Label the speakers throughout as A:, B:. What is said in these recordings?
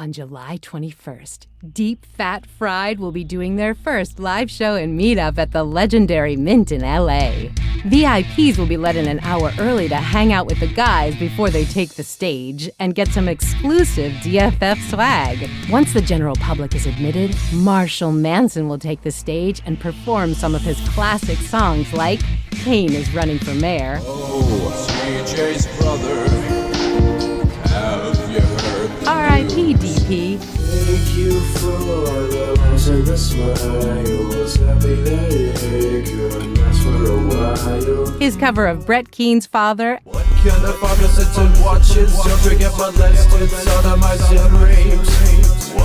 A: On July 21st, Deep Fat Fried will be doing their first live show and meetup at the legendary Mint in LA. VIPs will be let in an hour early to hang out with the guys before they take the stage and get some exclusive DFF swag. Once the general public is admitted, Marshall Manson will take the stage and perform some of his classic songs like Kane is Running for Mayor.
B: Oh, CJ's brother, have you heard?
A: R.I.P. DP.
C: Thank you for the loves and the smiles. Happy that you could last for a while.
A: His cover of Brett Keen's Father.
C: What kind of father sits and watches children get molested, sodomized and raped?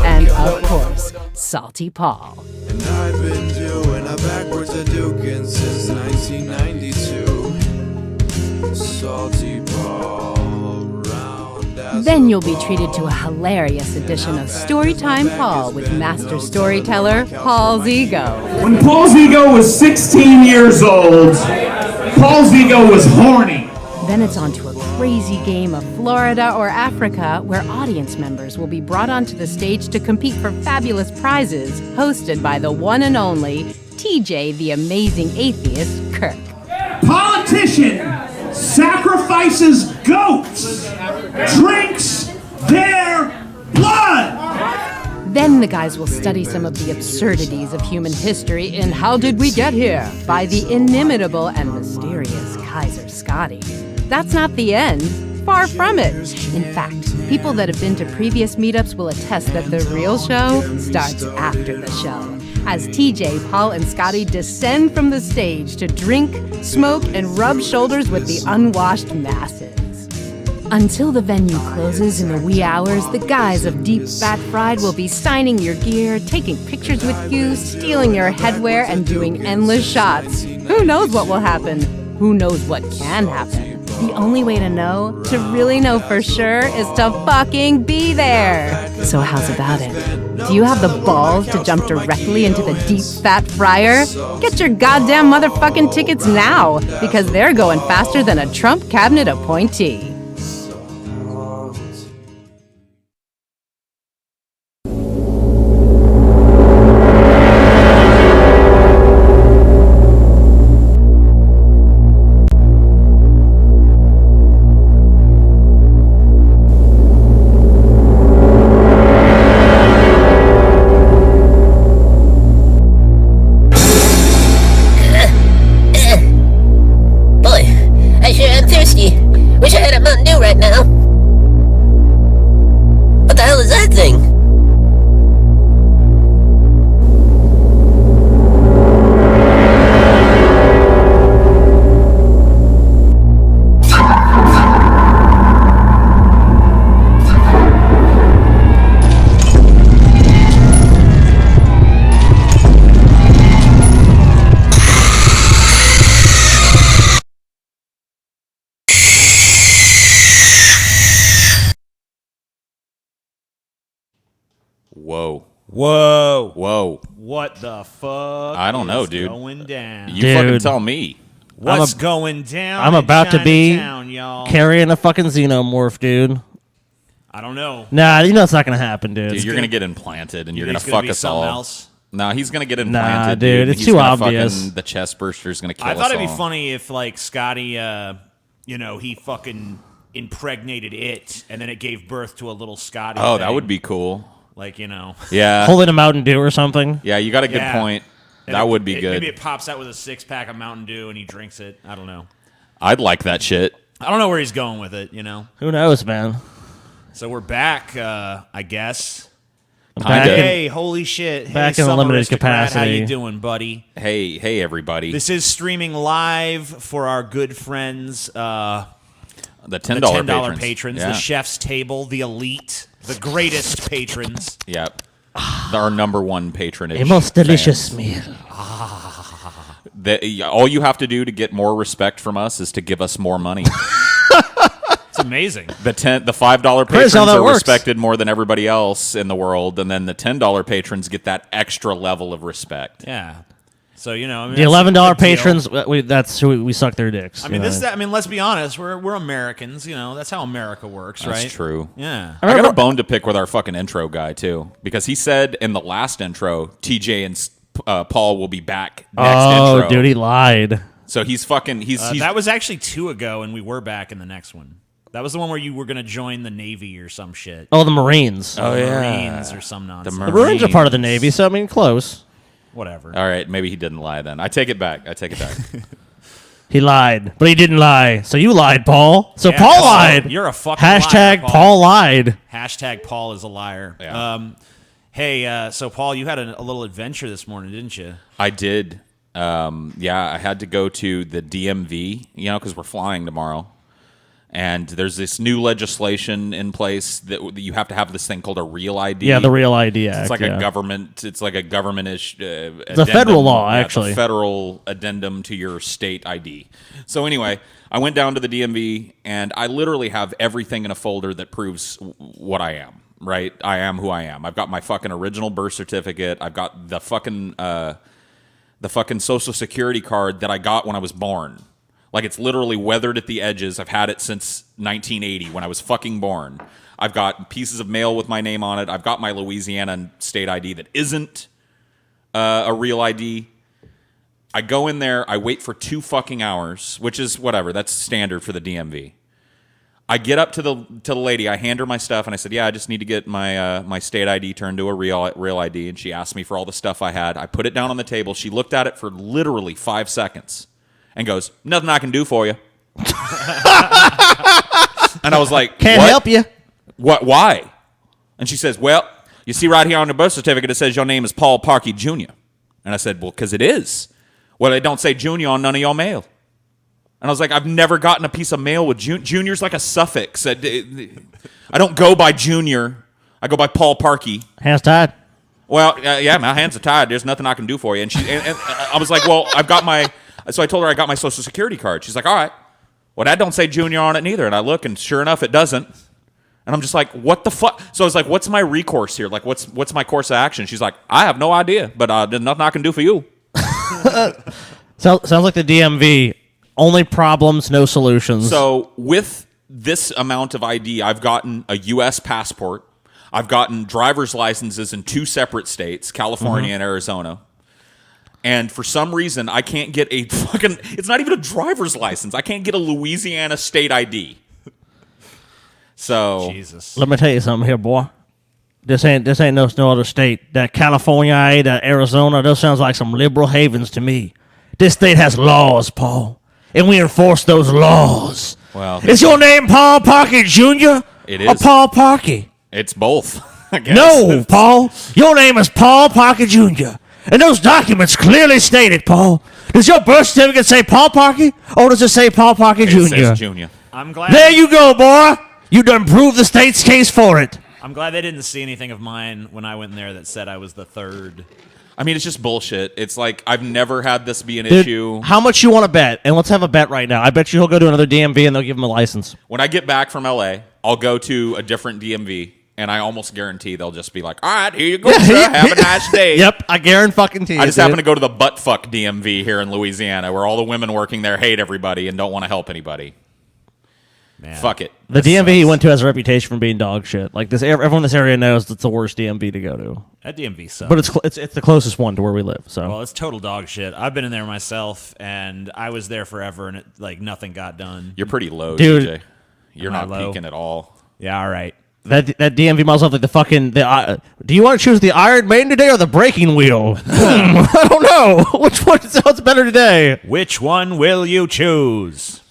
A: And of course, Salty Paul.
C: And I've been doing a backwards Hadouken since 1992. Salty Paul.
A: Then you'll be treated to a hilarious edition of Storytime Paul with master storyteller Paul's Ego.
D: When Paul's ego was 16 years old, Paul's ego was horny.
A: Then it's on to a crazy game of Florida or Africa where audience members will be brought onto the stage to compete for fabulous prizes, hosted by the one and only TJ the Amazing Atheist Kirk.
D: Politician sacrifices goats, drinks their blood.
A: Then the guys will study some of the absurdities of human history in How Did We Get Here? By the inimitable and mysterious Kaiser Scotty. That's not the end. Far from it. In fact, people that have been to previous meetups will attest that the real show starts after the show, as TJ, Paul, and Scotty descend from the stage to drink, smoke, and rub shoulders with the unwashed masses. Until the venue closes in the wee hours, the guys of Deep Fat Fried will be signing your gear, taking pictures with you, stealing your headwear, and doing endless shots. Who knows what will happen? Who knows what can happen? The only way to know, to really know for sure, is to fucking be there. So how's about it? Do you have the balls to jump directly into the Deep Fat Fryer? Get your goddamn motherfucking tickets now, because they're going faster than a Trump cabinet appointee.
E: Whoa.
F: What the fuck?
E: I don't know, dude.
F: Going down.
E: You fucking tell me.
F: What's going down?
G: I'm about to be
F: y'all?
G: carrying a fucking xenomorph, dude.
F: I don't know.
G: Nah, you know it's not gonna happen, dude.
E: Dude, you're gonna get implanted, and you're gonna
F: He's
E: fuck
F: be
E: us
F: something
E: all.
F: Else?
E: Nah, he's gonna get implanted,
G: Nah, dude, it's
E: He's
G: too
E: gonna
G: obvious.
E: Fucking, the chest burster's gonna kill us all.
F: I thought it'd be funny if, like, Scotty, he fucking impregnated it, and then it gave birth to a little Scotty.
E: Oh,
F: thing.
E: that would be cool.
F: Like,
E: Yeah.
G: Holding a Mountain Dew or something.
E: Yeah, you got a good point. That would be good.
F: Maybe it pops out with a 6-pack of Mountain Dew, and he drinks it. I don't know.
E: I'd like that shit.
F: I don't know where he's going with it,
G: Who knows, man?
F: So we're back, I guess.
E: Kinda.
F: Hey, holy shit.
G: Back
F: hey,
G: in
F: Summer
G: limited
F: Aristocrat,
G: capacity.
F: How you doing, buddy?
E: Hey, everybody.
F: This is streaming live for our good friends,
E: the $10,
F: $10 patrons,
E: Yeah.
F: the Chef's Table, the Elite, the greatest patrons.
E: Yep. Our number one patronage.
G: A most delicious
E: fans.
G: meal.
E: All you have to do to get more respect from us is to give us more money.
F: It's amazing.
E: The $5
G: Crazy
E: patrons
G: how that
E: are
G: works.
E: respected more than everybody else in the world, and then the $10 patrons get that extra level of respect.
F: Yeah. So I mean,
G: The $11 patrons, that's who we suck their dicks.
F: I mean, let's be honest. We're Americans. That's how America works, right?
E: That's true.
F: Yeah.
E: I got a bone to pick with our fucking intro guy too, because he said in the last intro, TJ and Paul will be back next intro.
G: Oh, dude, he lied.
E: So he's fucking. He's
F: that was actually 2 ago, and we were back in the next one. That was the one where you were going to join the Navy or some shit.
G: Oh, the Marines.
E: Oh, yeah.
F: Marines or some nonsense.
G: The Marines are part of the Navy, so I mean, close.
F: Whatever.
E: All right, maybe he didn't lie then. I take it back.
G: He lied, but he didn't lie. So you lied, Paul. So
F: Yeah,
G: Paul
F: Paul,
G: lied.
F: you're a fucking
G: Hashtag
F: liar, Paul.
G: Paul lied.
F: Hashtag Paul is a liar.
E: Yeah.
F: Hey, so Paul, you had a little adventure this morning, didn't you?
E: I did. I had to go to the DMV, because we're flying tomorrow. And there's this new legislation in place that you have to have this thing called a real ID.
G: Yeah, the Real ID Act.
E: It's like a government. It's like a government-ish. It's
G: a federal law, actually.
E: Federal addendum to your state ID. So anyway, I went down to the DMV, and I literally have everything in a folder that proves what I am. Right, I am who I am. I've got my fucking original birth certificate. I've got the fucking Social Security card that I got when I was born. Like, it's literally weathered at the edges. I've had it since 1980 when I was fucking born. I've got pieces of mail with my name on it. I've got my Louisiana state ID that isn't a real ID. I go in there. I wait for 2 fucking hours, which is whatever. That's standard for the DMV. I get up to the lady. I hand her my stuff, and I said, "Yeah, I just need to get my state ID turned to a real ID." And she asked me for all the stuff I had. I put it down on the table. She looked at it for literally 5 seconds. And goes, "Nothing I can do for you." And I was like,
G: Can't
E: "What?
G: help you."
E: What? Why? And she says, "Well, you see right here on the birth certificate, it says your name is Paul Parkey Jr." And I said, "Well, because it is." "Well, it don't say Junior on none of your mail." And I was like, "I've never gotten a piece of mail with Junior. Junior's like a suffix. I don't go by Junior. I go by Paul Parkey."
G: Hands tied.
E: "Well, yeah, my hands are tied. There's nothing I can do for you." And I was like, "Well, I've got my..." So I told her I got my Social Security card. She's like, "All right. Well, that don't say Junior on it neither." And I look, and sure enough, it doesn't. And I'm just like, "What the fuck?" So I was like, "What's my recourse here? Like, what's my course of action?" She's like, "I have no idea, but there's nothing I can do for you."
G: Sounds like the DMV. Only problems, no solutions.
E: So with this amount of ID, I've gotten a U.S. passport. I've gotten driver's licenses in 2 separate states, California and Arizona. And for some reason, I can't get a fucking... It's not even a driver's license. I can't get a Louisiana state ID. So...
F: Jesus.
G: Let me tell you something here, boy. This ain't no other state. That California, that Arizona, those sounds like some liberal havens to me. This state has laws, Paul. And we enforce those laws.
E: Well...
G: Is your name Paul Parkey Jr.?
E: It
G: Or
E: is.
G: Paul Parkey?
E: It's both, I guess.
G: No, Paul. Your name is Paul Parkey Jr. And those documents clearly state it, Paul. Does your birth certificate say Paul Parkey? Or does it say Paul Parkey
E: It
G: Jr.?
E: says Junior.
F: I'm glad.
G: There you go, boy. You done proved the state's case for it.
F: I'm glad they didn't see anything of mine when I went in there that said I was the 3rd.
E: I mean, it's just bullshit. It's like, I've never had this be an
G: Dude,
E: issue.
G: how much you want to bet? And let's have a bet right now. I bet you he'll go to another DMV and they'll give him a license.
E: When I get back from L.A., I'll go to a different DMV, and I almost guarantee they'll just be like, "All right, here you go, sir. Have a nice day."
G: Yep, I guarantee you.
E: I just happen to go to the buttfuck DMV here in Louisiana, where all the women working there hate everybody and don't want to help anybody.
F: Man.
E: Fuck it.
G: The DMV he went to has a reputation for being dog shit. Like this, everyone in this area knows it's the worst DMV to go to.
F: That DMV sucks.
G: But it's the closest one to where we live. So
F: Well, it's total dog shit. I've been in there myself, and I was there forever, and nothing got done.
E: You're pretty low,
G: Dude.
E: DJ. You're
F: Am I
E: not
F: low?
E: peaking at all.
F: Yeah, all right.
G: that DMV miles off like the fucking. Do you want to choose the Iron Maiden today or the Breaking Wheel? I don't know. Which one sounds better today?
F: Which one will you choose?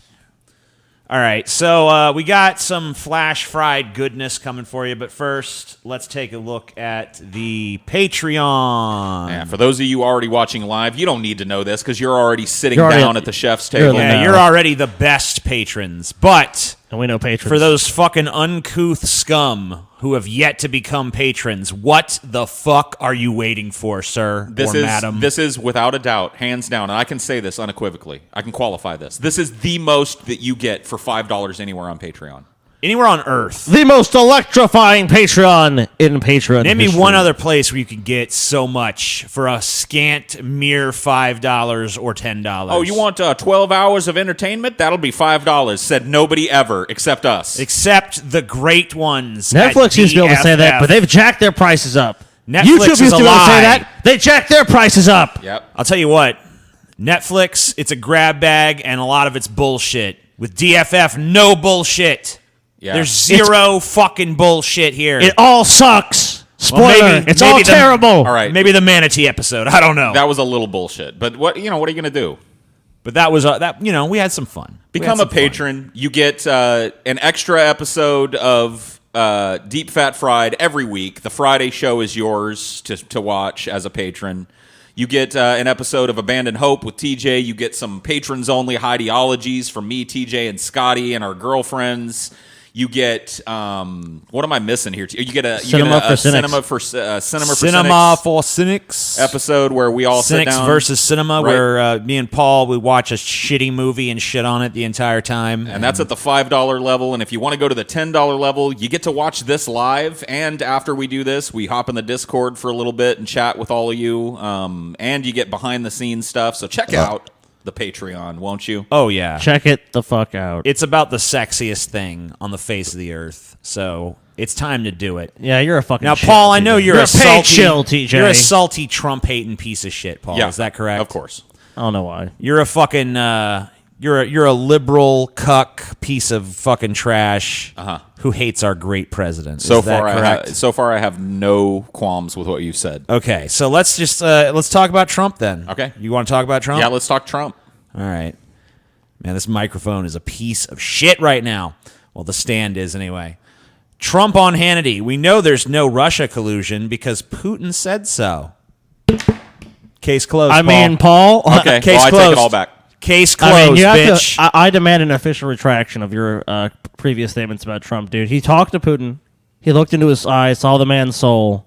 F: All right, so we got some flash fried goodness coming for you, but first, let's take a look at the Patreon.
E: Yeah, for those of you already watching live, you don't need to know this because you're already sitting
G: You're already-
E: down at the chef's table.
G: you're-
F: Yeah,
G: No.
F: you're already the best patrons, but
G: And we know patrons.
F: for those fucking uncouth scum who have yet to become patrons, what the fuck are you waiting for, sir or madam?
E: This is without a doubt, hands down, and I can say this unequivocally. I can qualify this. This is the most that you get for $5 anywhere on Patreon.
F: Anywhere on Earth.
G: The most electrifying Patreon in Patreon
F: Name
G: history.
F: me one other place where you could get so much for a scant mere $5 or $10.
E: Oh, you want 12 hours of entertainment? That'll be $5. Said nobody ever except us.
F: Except the great ones.
G: Netflix used to be able to say that,
F: DFF.
G: but they've jacked their prices up.
F: Netflix
G: YouTube
F: is
G: used to
F: a
G: be able to say
F: lie.
G: that. They jacked their prices up.
E: Yep.
F: I'll tell you what. Netflix, it's a grab bag, and a lot of it's bullshit. With DFF, no bullshit.
E: Yeah.
F: There's zero fucking bullshit here.
G: It all sucks. Spoiler.
F: Well,
G: it's all terrible.
E: All right.
F: Maybe the manatee episode. I don't know.
E: That was a little bullshit. But what are you going to do?
F: But that was that. We had some fun.
E: Become a patron. You get an extra episode of Deep Fat Fried every week. The Friday show is yours to watch as a patron. You get an episode of Abandoned Hope with TJ. You get some patrons-only ideologies from me, TJ, and Scotty, and our girlfriends. You get what am I missing here? You get a
G: Cinema for
F: Cinema for Cynics
E: episode where we all sit
F: Cynics
E: down
F: versus Cinema,
E: right?
F: where me and Paul we watch a shitty movie and shit on it the entire time,
E: and that's at the $5 level. And if you want to go to the $10 level, you get to watch this live. And after we do this, we hop in the Discord for a little bit and chat with all of you. And you get behind the scenes stuff. So check out the Patreon, won't you?
F: Oh yeah,
G: Check it the fuck out.
F: it's about the sexiest thing on the face of the earth. So it's time to do it.
G: Yeah, you're a fucking
F: Now,
G: shill,
F: Paul, I
G: TJ.
F: know you're a
G: paid
F: salty
G: shill, TJ.
F: You're a salty Trump-hating piece of shit, Paul.
E: Yeah,
F: Is that correct?
E: Of course.
G: I don't know why.
F: You're a fucking you're a liberal cuck piece of fucking trash who hates our great president.
E: So
F: Is that correct?
E: so far, I have no qualms with what you said.
F: Okay, so let's just let's talk about Trump then.
E: Okay.
F: You want to talk about Trump?
E: Yeah, let's talk Trump.
F: All right. Man, this microphone is a piece of shit right now. Well, the stand is anyway. Trump on Hannity. We know there's no Russia collusion because Putin said so. Case closed.
G: I mean, Paul.
E: Okay,
F: Case
E: well, I
F: closed.
E: take it all back.
F: Case closed,
G: I mean, you have
F: bitch.
G: to. I demand an official retraction of your previous statements about Trump, dude. He talked to Putin. He looked into his eyes, saw the man's soul,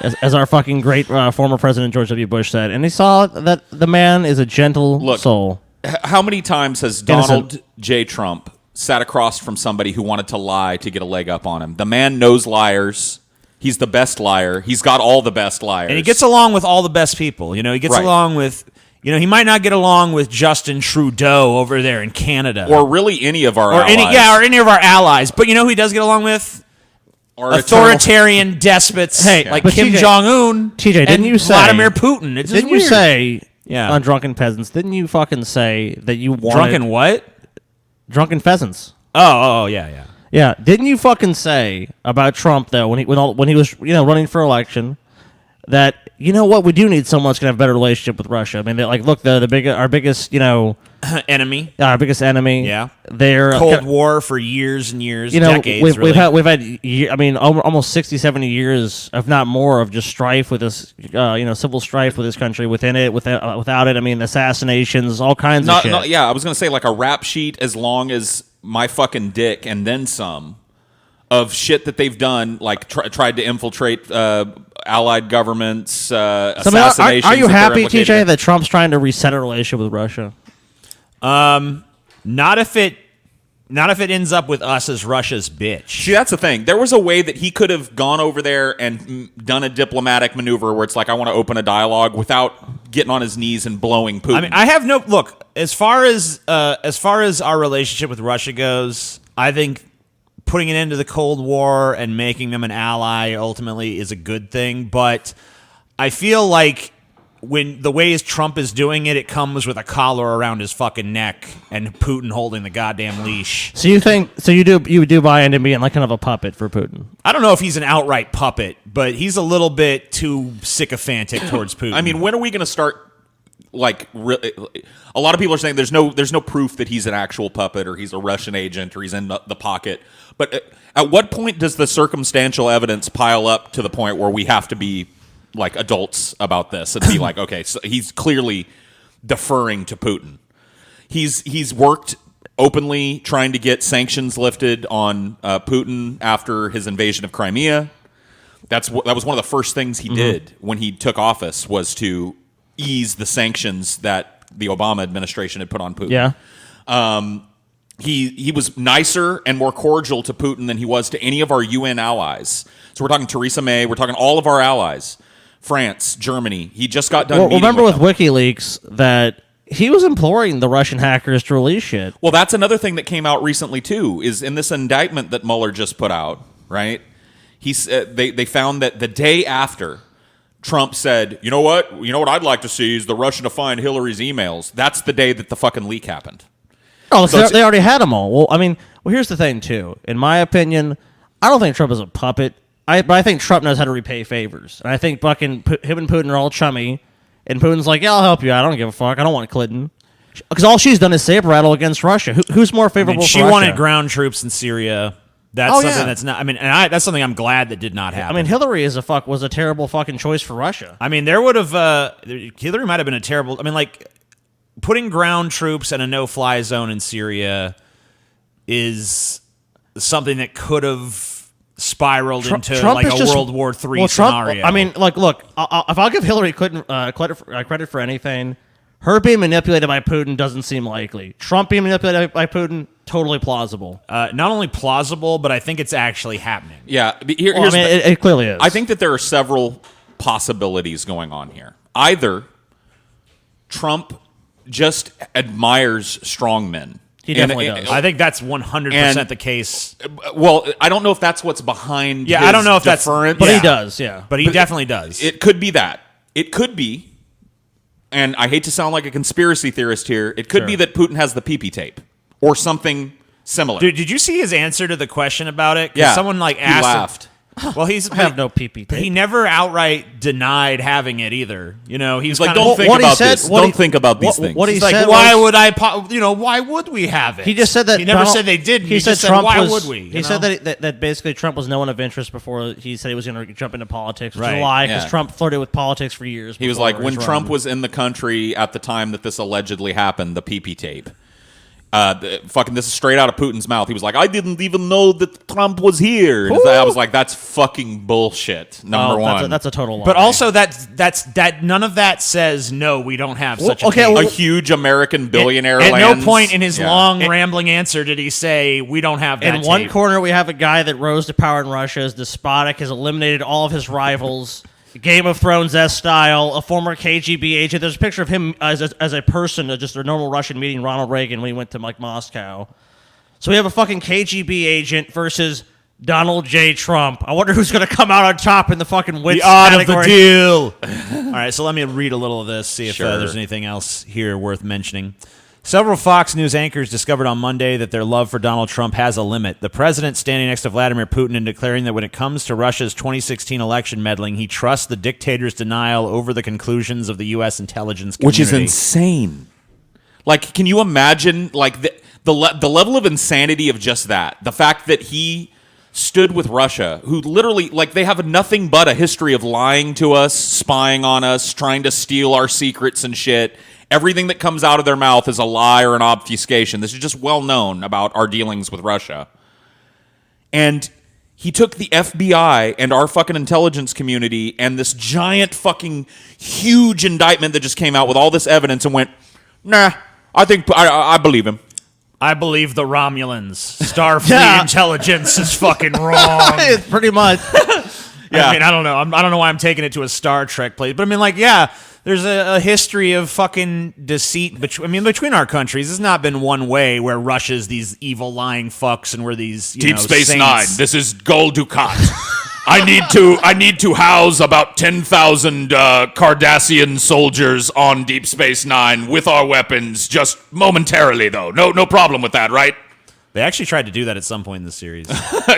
G: as our fucking great former President George W. Bush said, and he saw that the man is a gentle soul.
E: How many times has Donald J. Trump sat across from somebody who wanted to lie to get a leg up on him? The man knows liars. He's the best liar. He's got all the best liars.
F: And he gets along with all the best people. You know, he gets
E: Right.
F: along with, he might not get along with Justin Trudeau over there in Canada.
E: or really any of our
F: or
E: allies.
F: any of our allies. But you know who he does get along with?
E: Or
F: Authoritarian despots
G: Hey,
F: like
G: but
F: Kim
G: TJ
F: Jong-un
G: TJ, didn't
F: and
G: you say-
F: Vladimir Putin. It's just
G: Didn't you
F: weird.
G: say
F: Yeah.
G: on Drunken Peasants? Didn't you fucking say that you wanted
F: Drunken what?
G: Drunken Pheasants?
F: Oh, yeah.
G: Yeah, didn't you fucking say about Trump though when he was running for election that what, we do need someone that's gonna have a better relationship with Russia? I mean, look, our biggest
F: Enemy.
G: our biggest enemy.
F: Yeah.
G: They're
F: Cold War for years and years,
G: You know,
F: decades.
G: we've had almost 60, 70 years, if not more, of just strife with this, civil strife with this country, within it, without it. I mean, assassinations, all kinds of shit.
E: Yeah, I was going to say like a rap sheet as long as my fucking dick and then some of shit that they've done, like tried to infiltrate allied governments,
G: So, I mean,
E: assassinations.
G: are you
E: that they're
G: happy,
E: implicated
G: TJ,
E: in.
G: that Trump's trying to reset a relationship with Russia?
F: Not if it ends up with us as Russia's bitch.
E: See, that's the thing. There was a way that he could have gone over there and done a diplomatic maneuver where it's like, I want to open a dialogue without getting on his knees and blowing Putin.
F: I mean, I have no look as far as our relationship with Russia goes. I think putting an end to the Cold War and making them an ally ultimately is a good thing. But I feel like when the ways Trump is doing it, it comes with a collar around his fucking neck and Putin holding the goddamn leash.
G: So you do buy into being like kind of a puppet for Putin?
F: I don't know if he's an outright puppet, but he's a little bit too sycophantic towards Putin.
E: I mean, when are we going to start? Like, a lot of people are saying there's no proof that he's an actual puppet or he's a Russian agent or he's in the pocket. But at what point does the circumstantial evidence pile up to the point where we have to be like adults about this and be like, okay, so he's clearly deferring to Putin. He's worked openly trying to get sanctions lifted on Putin after his invasion of Crimea. That was one of the first things he did when he took office, was to ease the sanctions that the Obama administration had put on Putin.
G: Yeah.
E: he was nicer and more cordial to Putin than he was to any of our UN allies. So we're talking Theresa May, we're talking all of our allies, France, Germany. He just got done.
G: Remember with
E: them.
G: WikiLeaks that he was imploring the Russian hackers to release shit.
E: Well, that's another thing that came out recently too. Is in this indictment that Mueller just put out, right? They found that the day after Trump said, you know what I'd like to see is the Russian to find Hillary's emails. That's the day that the fucking leak happened.
G: Oh, so they already had them all. Well, here's the thing, too. In my opinion, I don't think Trump is a puppet. But I think Trump knows how to repay favors. And I think fucking him and Putin are all chummy. And Putin's like, yeah, I'll help you. I don't give a fuck. I don't want Clinton. Because all she's done is saber rattle against Russia. Who's more favorable
F: she
G: for Russia?
F: wanted ground troops in Syria. That's something that's not... that's something I'm glad that did not happen.
G: Hillary was a terrible fucking choice for Russia.
F: There would have... Hillary might have been a terrible... putting ground troops in a no-fly zone in Syria is something that could have spiraled into
G: Trump
F: a World War III scenario.
G: Look, if I'll give Hillary credit for anything, her being manipulated by Putin doesn't seem likely. Trump being manipulated by Putin, totally plausible.
F: Not only plausible, but I think it's actually happening.
E: Yeah,
G: it clearly is.
E: I think that there are several possibilities going on here. Either Trump just admires strong men.
G: He definitely does.
F: I think that's 100% the case.
E: Well, I don't know if that's what's behind his
F: I don't know if
E: deference.
G: But he does, yeah.
F: But he definitely does.
E: It could be that. It could be, and I hate to sound like a conspiracy theorist here, it could be that Putin has the pee-pee tape or something similar.
F: Dude, did you see his answer to the question about it?
E: Yeah.
F: Someone
E: he
F: asked
E: laughed.
F: Well,
G: I have no pee-pee tape.
F: He never outright denied having it either. He's
E: like,
F: don't
E: don't think about this. Don't think about these things.
G: What he
F: He's
G: said
F: like, why would I? Why would we have it?
G: He just said that
F: he never said they did. He
G: said
F: just
G: Trump
F: said, why
G: was,
F: would we?
G: He said that basically Trump was no one of interest before he said he was going to jump into politics, which is a
F: Right.
G: lie because
E: Yeah.
G: Trump flirted with politics for years.
E: He was
G: before
E: like,
G: his
E: when
G: run.
E: Trump was in the country at the time that this allegedly happened, the pee-pee tape. This is straight out of Putin's mouth. He was like, I didn't even know that Trump was here. And I was like, that's fucking bullshit. Number one.
G: That's a total lie.
F: But also, that none of that says no. We don't have such a
G: okay,
F: tape.
G: well,
E: a huge American billionaire
F: At
E: lands.
F: no point in his long rambling answer did he say we don't have that
G: in one
F: tape.
G: corner, we have a guy that rose to power in Russia, is despotic, has eliminated all of his rivals. Game of Thrones-esque style, a former KGB agent. There's a picture of him as a person, just a normal Russian meeting Ronald Reagan when he went to Moscow. So we have a fucking KGB agent versus Donald J. Trump. I wonder who's going to come out on top in the fucking wits
F: The odd
G: category.
F: of the deal. All right, so let me read a little of this, see if
E: Sure.
F: there's anything else here worth mentioning. Several Fox News anchors discovered on Monday that their love for Donald Trump has a limit. The president standing next to Vladimir Putin and declaring that when it comes to Russia's 2016 election meddling, he trusts the dictator's denial over the conclusions of the U.S. intelligence community.
E: Which is insane. Like, can you imagine, like, the level of insanity of just that? The fact that he stood with Russia, who literally, like, they have nothing but a history of lying to us, spying on us, trying to steal our secrets and shit. Everything that comes out of their mouth is a lie or an obfuscation. This is just well known about our dealings with Russia. And he took the FBI and our fucking intelligence community and this giant fucking huge indictment that just came out with all this evidence and went, nah, I think I believe him.
F: I believe the Romulans. Starfleet intelligence is fucking wrong.
G: Pretty much.
F: Yeah. I don't know. I don't know why I'm taking it to a Star Trek place, but there's a history of fucking deceit between our countries. It's not been one way where Russia's these evil lying fucks and we're these
E: Deep Space
F: saints.
E: Nine. This is Gul Dukat. I need to house about 10,000 Cardassian soldiers on Deep Space Nine with our weapons, just momentarily though. No problem with that, right?
F: They actually tried to do that at some point in the series.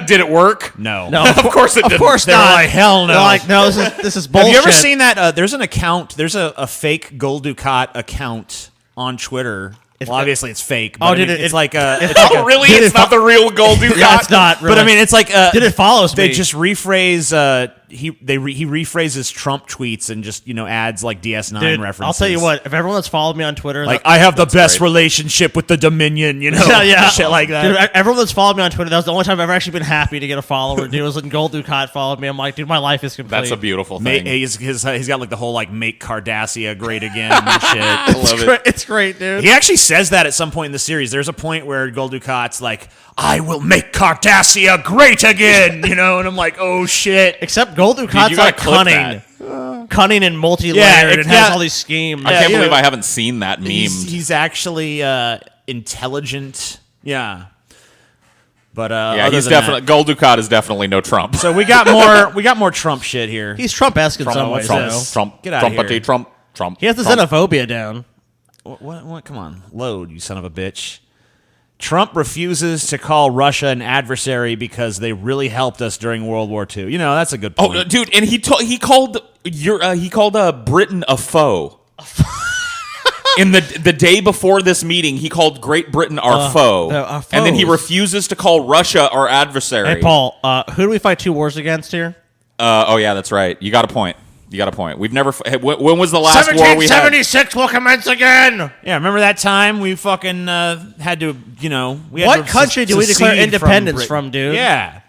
E: Did it work?
F: No.
E: Of course it didn't.
G: Of course
F: They're
G: not.
F: like, hell no.
G: They're like, no, this is bullshit.
F: Have you ever seen that? There's an account. There's a fake Gul Dukat account on Twitter. Well, obviously it's fake. But it's like a...
E: Oh, really? It's not the real Gul Dukat?
G: Yeah, it's not really.
F: But it's like...
G: Did it follow me?
F: They just rephrase he rephrases Trump tweets and just adds like DS9
G: Dude,
F: references.
G: I'll tell you what. If everyone that's followed me on Twitter,
F: like I have the best relationship with the Dominion,
G: yeah,
F: shit like that.
G: Dude, everyone that's followed me on Twitter, that was the only time I've ever actually been happy to get a follower. Dude, was when Gold Ducat followed me. I'm like, dude, my life is complete.
E: That's a beautiful thing.
F: He's got like the whole like make Cardassia great again and shit. I love it.
G: It's great, dude.
F: He actually says that at some point in the series. There's a point where Gold Ducat's like, I will make Cardassia great again, and I'm like, oh shit.
G: Except Gold Ducat's like cunning. Cunning and multi-layered and has all these schemes.
E: I can't believe I haven't seen that meme.
F: He's actually intelligent. Yeah. But
E: he's definitely Gold Ducat is definitely no Trump.
F: So we got more Trump shit here.
G: He's Trump-esque in some ways.
E: Trump.
F: Get out of here.
E: Trump.
G: He has the xenophobia down.
F: What? Come on, load, you son of a bitch. Trump refuses to call Russia an adversary because they really helped us during World War II. That's a good point.
E: Oh, dude, and he called Britain a foe. In the day before this meeting, he called Great Britain our foe, and then he refuses to call Russia our adversary.
G: Hey, Paul, who do we fight 2 wars against here?
E: Oh yeah, that's right. You got a point. We've never. When was the last war we had?
G: 1776 will commence again.
F: Yeah, remember that time we fucking had to,
G: What country do we declare independence from, dude?
F: Yeah.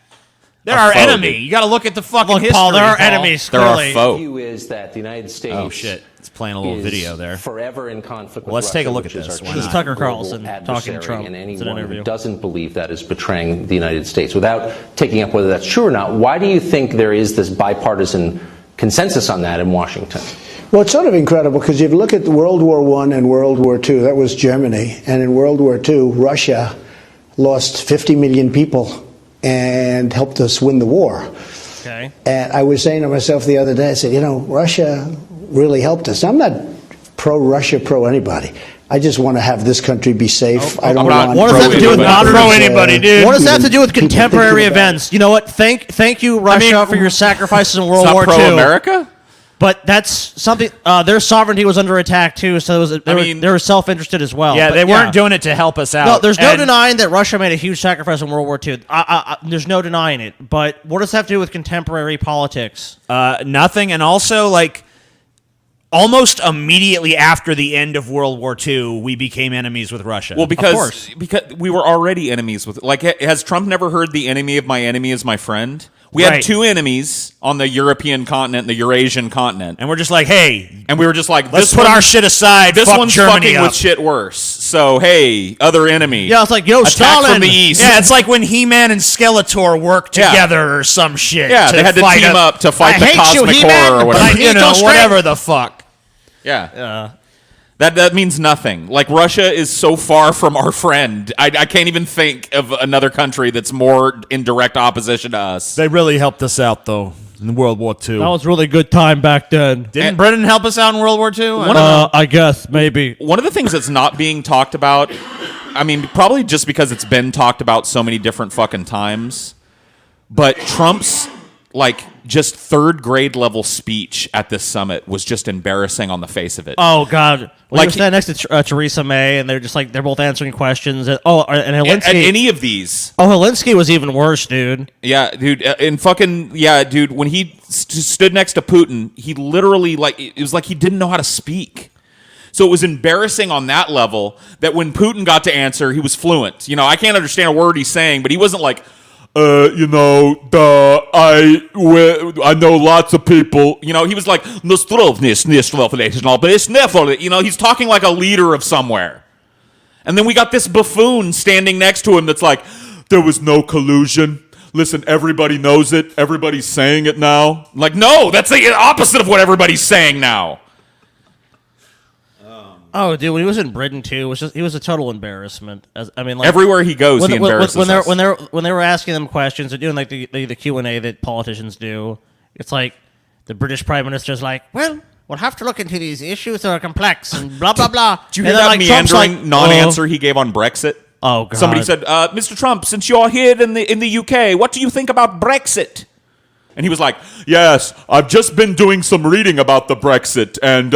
F: They're our enemy. You got to look at the fucking history.
G: Paul, they're our enemies.
E: They're our foe.
H: The view is that the United States.
F: Oh shit! It's playing a little video there.
H: Forever in conflict with
F: Let's
H: Russia,
F: take a look at
H: which
F: this.
H: is our
G: This is
H: chief
G: Tucker
H: global
G: Carlson talking
H: adversary,
G: to Trump.
H: and
G: It's an
H: anyone
G: interview.
H: who doesn't believe that is betraying the United States. Without taking up whether that's true or not, why do you think there is this bipartisan consensus on that in Washington?
I: Well, it's sort of incredible because you look at World War I and World War II, that was Germany, and in World War II, Russia lost 50 million people and helped us win the war.
G: Okay.
I: And I was saying to myself the other day, I said, Russia really helped us. I'm not pro-Russia, pro-anybody. I just want to have this country be safe. I don't want.
G: What does that have to do with
F: not pro anybody, dude?
G: What does that have to do with contemporary events? You know what? Thank you, Russia, for your sacrifices in World War II.
E: Pro-America?
G: But that's something. Their sovereignty was under attack too, so they were self-interested as well.
F: Yeah,
G: but,
F: they weren't doing it to help us out.
G: No, there's no denying that Russia made a huge sacrifice in World War II. There's no denying it. But what does that have to do with contemporary politics?
F: Nothing. And also, like, almost immediately after the end of World War II, we became enemies with Russia.
E: Well, because we were already enemies with. Like, has Trump never heard the enemy of my enemy is my friend? We had 2 enemies on the European continent, the Eurasian continent.
F: And we're just like, hey.
E: And we were just like,
F: let's put our shit aside.
E: This
F: fuck
E: one's
F: Germany
E: fucking
F: up.
E: with shit worse. So, hey, other enemy.
G: Yeah, it's like, yo,
E: attack
G: Stalin.
E: from the east.
F: Yeah, it's like when He-Man and Skeletor worked together or some shit.
E: Yeah, they had to team up to fight the cosmic horror or whatever.
F: Whatever the fuck.
E: Yeah. That means nothing. Like, Russia is so far from our friend. I can't even think of another country that's more in direct opposition to us.
F: They really helped us out, though, in World War II.
G: That was really good time back then.
F: Didn't Britain help us out in World War II?
G: I guess, maybe.
E: One of the things that's not being talked about, I mean, probably just because it's been talked about so many different fucking times, but Trump's, like, just 3rd grade level speech at this summit was just embarrassing on the face of it.
G: Oh, God.
E: Like,
G: you were standing next to Theresa May, and they're just like, they're both answering questions. And Helensky.
E: At any of these.
G: Oh, Helensky was even worse, dude.
E: Yeah, dude. Dude, when he stood next to Putin, he literally, like, it was like he didn't know how to speak. So it was embarrassing on that level that when Putin got to answer, he was fluent. I can't understand a word he's saying, but he wasn't like, I know lots of people. He was like, he's talking like a leader of somewhere. And then we got this buffoon standing next to him that's like, there was no collusion. Listen, everybody knows it. Everybody's saying it now. Like, no, that's the opposite of what everybody's saying now.
G: Oh, dude, when he was in Britain too, he was a total embarrassment.
E: Everywhere he goes, he embarrasses us.
G: When they were asking them questions, they're doing like the Q&A that politicians do. It's like the British Prime Minister's like, well, we'll have to look into these issues that are complex and blah blah blah.
E: Did you hear that meandering non-answer he gave on Brexit?
G: Oh, God.
E: Somebody said, Mr. Trump, since you're here in the UK, what do you think about Brexit? And he was like, yes, I've just been doing some reading about the Brexit, and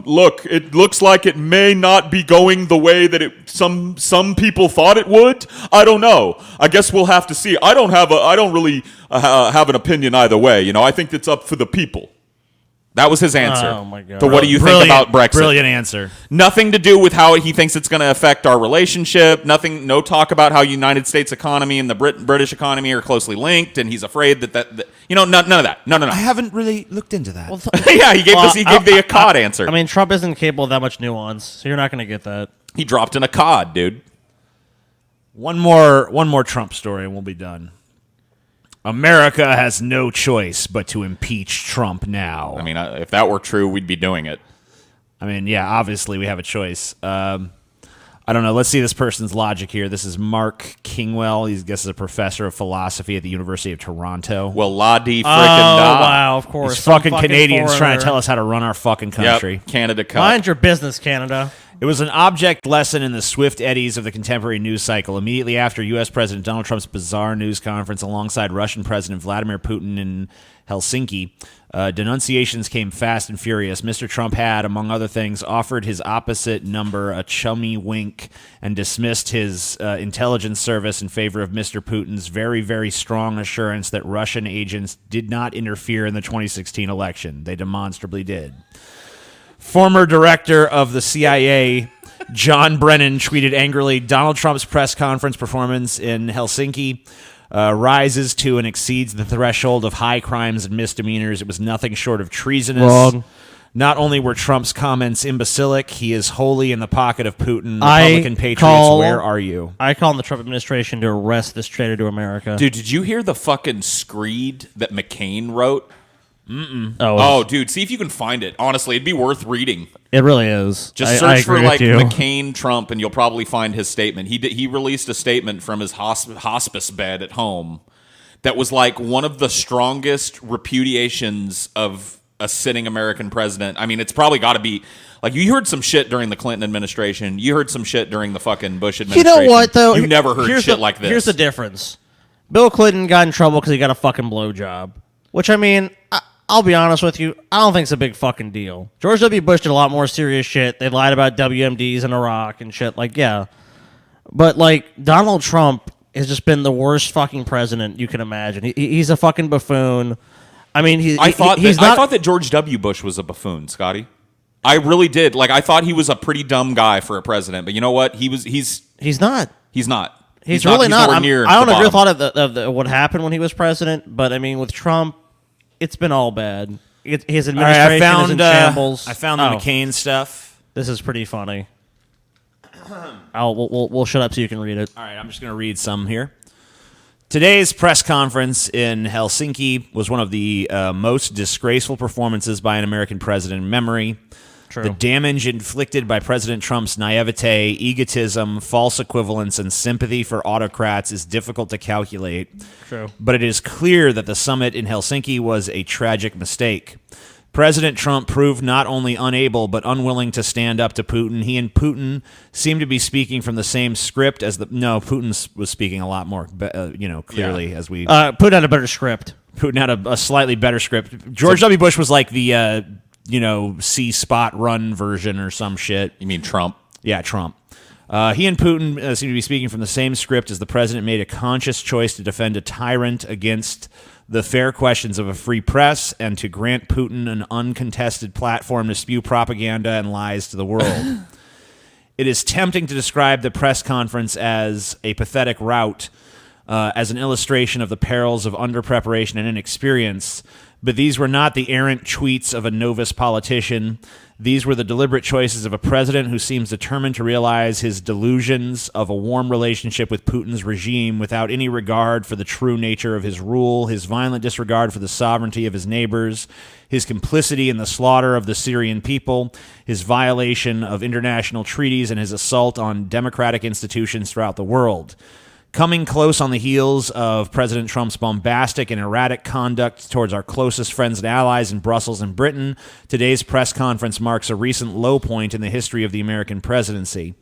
E: look, it looks like it may not be going the way that some people thought it would. I don't know. I guess we'll have to see. I don't really have an opinion either way. I think it's up for the people. That was his answer.
G: Oh, my God.
E: To what do you think about Brexit?
F: Brilliant answer.
E: Nothing to do with how he thinks it's going to affect our relationship. Nothing. No talk about how United States economy and the British economy are closely linked, and he's afraid that none of that. No.
F: I haven't really looked into that.
G: Well,
E: yeah, he gave the Akkad answer.
G: I mean, Trump isn't capable of that much nuance, so you're not going to get that.
E: He dropped an Akkad, dude.
F: One more Trump story, and we'll be done. America has no choice but to impeach Trump now.
E: I mean, if that were true, we'd be doing it.
F: I mean, yeah, obviously we have a choice. I don't know. Let's see this person's logic here. This is Mark Kingwell. He guesses a professor of philosophy at the University of Toronto.
E: Well, la-di frickin' da.
G: Wow, of course.
F: These fucking Canadians trying to tell us how to run our fucking country.
E: Yep, Canada Cup.
G: Mind your business, Canada.
F: It was an object lesson in the swift eddies of the contemporary news cycle. Immediately after U.S. President Donald Trump's bizarre news conference alongside Russian President Vladimir Putin in Helsinki, denunciations came fast and furious. Mr. Trump had, among other things, offered his opposite number a chummy wink and dismissed his intelligence service in favor of Mr. Putin's very, very strong assurance that Russian agents did not interfere in the 2016 election. They demonstrably did. Former director of the CIA, John Brennan, tweeted angrily, Donald Trump's press conference performance in Helsinki rises to and exceeds the threshold of high crimes and misdemeanors. It was nothing short of treasonous.
G: Wrong.
F: Not only were Trump's comments imbecilic, he is wholly in the pocket of Putin. Republican patriots, where are you?
G: I call on the Trump administration to arrest this traitor to America.
E: Dude, did you hear the fucking screed that McCain wrote?
F: Mm-mm.
E: Oh, dude, see if you can find it. Honestly, it'd be worth reading.
G: It really is.
E: Just search for like McCain Trump, and you'll probably find his statement. He released a statement from his hospice bed at home that was like one of the strongest repudiations of a sitting American president. I mean, it's probably got to be like you heard some shit during the Clinton administration. You heard some shit during the fucking Bush administration.
G: You know what though?
E: You never heard shit like this.
G: Here's the difference. Bill Clinton got in trouble because he got a fucking blowjob, which I mean. I'll be honest with you, I don't think it's a big fucking deal. George W. Bush did a lot more serious shit. They lied about WMDs in Iraq and shit. Like, yeah. But, like, Donald Trump has just been the worst fucking president you can imagine. He's a fucking buffoon. I mean, I thought
E: that George W. Bush was a buffoon, Scotty. I really did. Like, I thought he was a pretty dumb guy for a president. But you know what? He's not. He's not.
G: He's really not.
E: I
G: don't agree with a lot of what happened when he was president. But, I mean, with Trump, it's been all bad. His administration is in shambles.
F: I found the McCain stuff.
G: This is pretty funny. We'll shut up so you can read it.
F: All right, I'm just going to read some here. Today's press conference in Helsinki was one of the most disgraceful performances by an American president in memory.
G: True.
F: The damage inflicted by President Trump's naivete, egotism, false equivalence, and sympathy for autocrats is difficult to calculate.
G: True.
F: But it is clear that the summit in Helsinki was a tragic mistake. President Trump proved not only unable but unwilling to stand up to Putin. He and Putin seem to be speaking from the same script as Putin was speaking a lot more, clearly as we.
G: Putin had a better script.
F: Putin had a slightly better script. George W. Bush was like the. C-spot run version or some shit.
E: You mean Trump?
F: Yeah, Trump. He and Putin seem to be speaking from the same script as the president made a conscious choice to defend a tyrant against the fair questions of a free press and to grant Putin an uncontested platform to spew propaganda and lies to the world. It is tempting to describe the press conference as a pathetic rout, as an illustration of the perils of underpreparation and inexperience. But these were not the errant tweets of a novice politician. These were the deliberate choices of a president who seems determined to realize his delusions of a warm relationship with Putin's regime without any regard for the true nature of his rule, his violent disregard for the sovereignty of his neighbors, his complicity in the slaughter of the Syrian people, his violation of international treaties, and his assault on democratic institutions throughout the world. Coming close on the heels of President Trump's bombastic and erratic conduct towards our closest friends and allies in Brussels and Britain, today's press conference marks a recent low point in the history of the American presidency.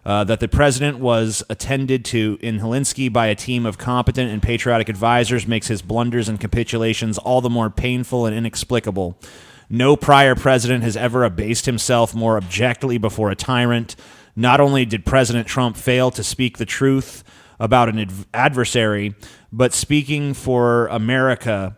F: that the president was attended to in Helsinki by a team of competent and patriotic advisors makes his blunders and capitulations all the more painful and inexplicable. No prior president has ever abased himself more abjectly before a tyrant. Not only did President Trump fail to speak the truth about an adversary, but speaking for America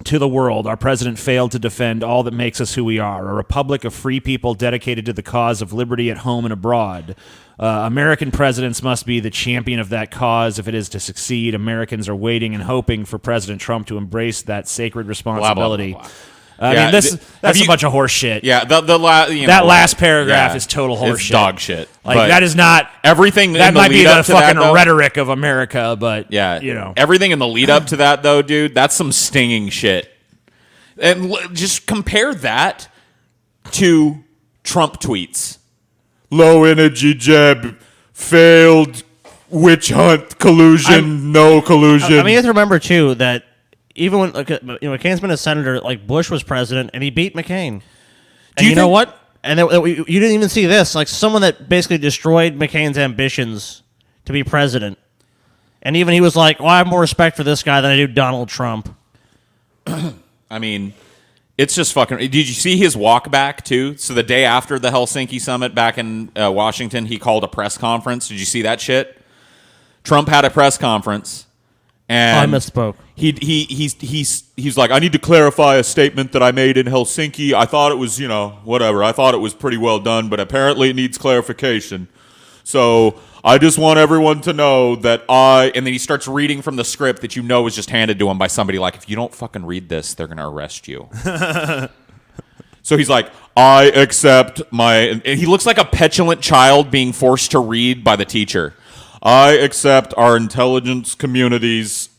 F: to the world, our president failed to defend all that makes us who we are, a republic of free people dedicated to the cause of liberty at home and abroad. American presidents must be the champion of that cause if it is to succeed. Americans are waiting and hoping for President Trump to embrace that sacred responsibility.
E: Blah, blah, blah, blah.
F: I mean, that's a bunch of horse shit.
E: Yeah,
F: that last paragraph is total horse shit.
E: Dog shit.
F: Like, that is not
E: everything.
F: That might be the fucking
E: that,
F: rhetoric of America, but
E: everything in the lead up to that, though, dude, that's some stinging shit. And just compare that to Trump tweets. Low energy jab, failed witch hunt, collusion, no collusion.
G: I mean, you have to remember too that even when McCain's been a senator, like Bush was president, and he beat McCain. And you know what? And you didn't even see this. Like someone that basically destroyed McCain's ambitions to be president. And even he was like, well, I have more respect for this guy than I do Donald Trump.
E: I mean, it's just fucking... Did you see his walk back, too? So the day after the Helsinki summit back in Washington, he called a press conference. Did you see that shit? Trump had a press conference. And
G: I misspoke.
E: He's like, I need to clarify a statement that I made in Helsinki. I thought it was, whatever. I thought it was pretty well done, but apparently it needs clarification. So I just want everyone to know that and then he starts reading from the script that was just handed to him by somebody like, if you don't fucking read this, they're going to arrest you. So he's like, I accept and he looks like a petulant child being forced to read by the teacher. I accept our intelligence community's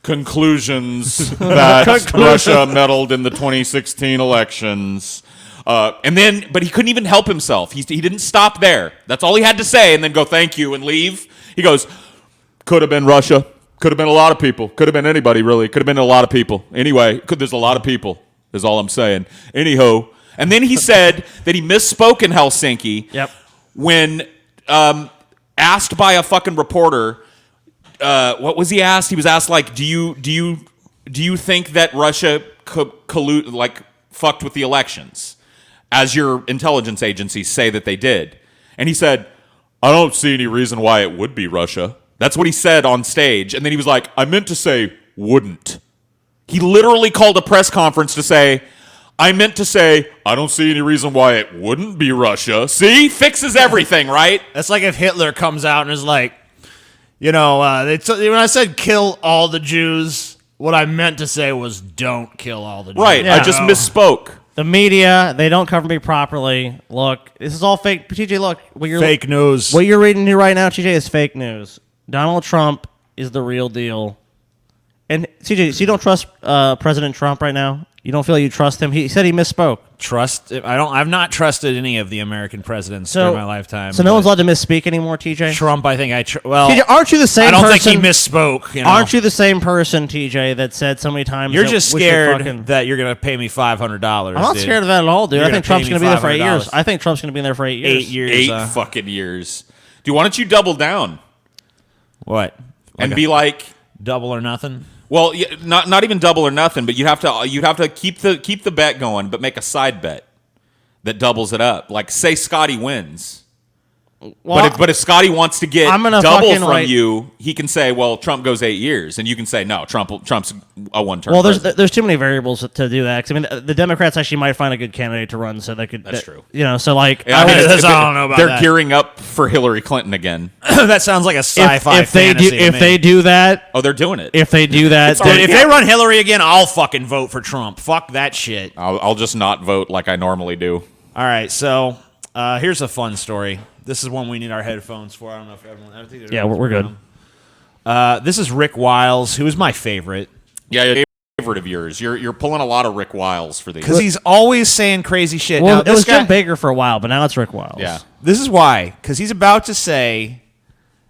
E: conclusions that Russia meddled in the 2016 elections. But he couldn't even help himself. He didn't stop there. That's all he had to say, and then go thank you and leave. He goes, could have been Russia. Could have been a lot of people. Could have been anybody, really. Could have been a lot of people. Anyway, there's a lot of people, is all I'm saying. Anyhow. And then he said that he misspoke in Helsinki when... asked by a fucking reporter, what was he asked? He was asked like, do you think that Russia fucked with the elections, as your intelligence agencies say that they did? And he said, I don't see any reason why it would be Russia. That's what he said on stage. And then he was like, I meant to say wouldn't. He literally called a press conference to say, I meant to say, I don't see any reason why it wouldn't be Russia. See? Fixes everything, right?
F: That's like if Hitler comes out and is like, when I said kill all the Jews, what I meant to say was don't kill all the Jews.
E: Right, I just misspoke.
G: The media, they don't cover me properly. Look, this is all fake. TJ, look.
F: Fake news.
G: What you're reading here right now, TJ, is fake news. Donald Trump is the real deal. And TJ, so you don't trust President Trump right now? You don't feel you trust him? He said he misspoke.
F: I've not trusted any of the American presidents during my lifetime.
G: So no one's allowed to misspeak anymore, TJ?
F: Trump, I think
G: TJ, aren't you the same person?
F: I don't think he misspoke.
G: Aren't you the same person, TJ, that said so many times...
F: You're just scared that you're going to pay me $500.
G: I'm not scared of that at all, dude. I think Trump's going to be there for 8 years. I think Trump's going to be there for 8 years.
F: 8 years.
E: 8 fucking years. Dude, why don't you double down?
F: What?
E: And be like...
F: Double or nothing?
E: Well, not even double or nothing, but you'd have to keep the bet going, but make a side bet that doubles it up. Like say Scotty wins. Well, but if Scotty wants to get double from you, he can say, "Well, Trump goes 8 years," and you can say, "No, Trump's a one-term."
G: Well, there's too many variables to do that. 'Cause, I mean, the Democrats actually might find a good candidate to run, so they could.
E: That's true.
G: So like,
E: I
F: don't know about
E: they're
F: that.
E: gearing up for Hillary Clinton again.
F: That sounds like a sci-fi fantasy.
G: If they do that,
E: they're doing it.
G: If they do that,
F: if they run Hillary again, I'll fucking vote for Trump. Fuck that shit.
E: I'll just not vote like I normally do.
F: All right, so here's a fun story. This is one we need our headphones for. I don't know if everyone...
G: Yeah, we're good.
F: This is Rick Wiles, who is my favorite.
E: Yeah, favorite of yours. You're pulling a lot of Rick Wiles for these.
F: Because he's always saying crazy shit.
G: Well, it was Jim Baker for a while, but now it's Rick Wiles.
E: Yeah.
F: This is why. Because he's about to say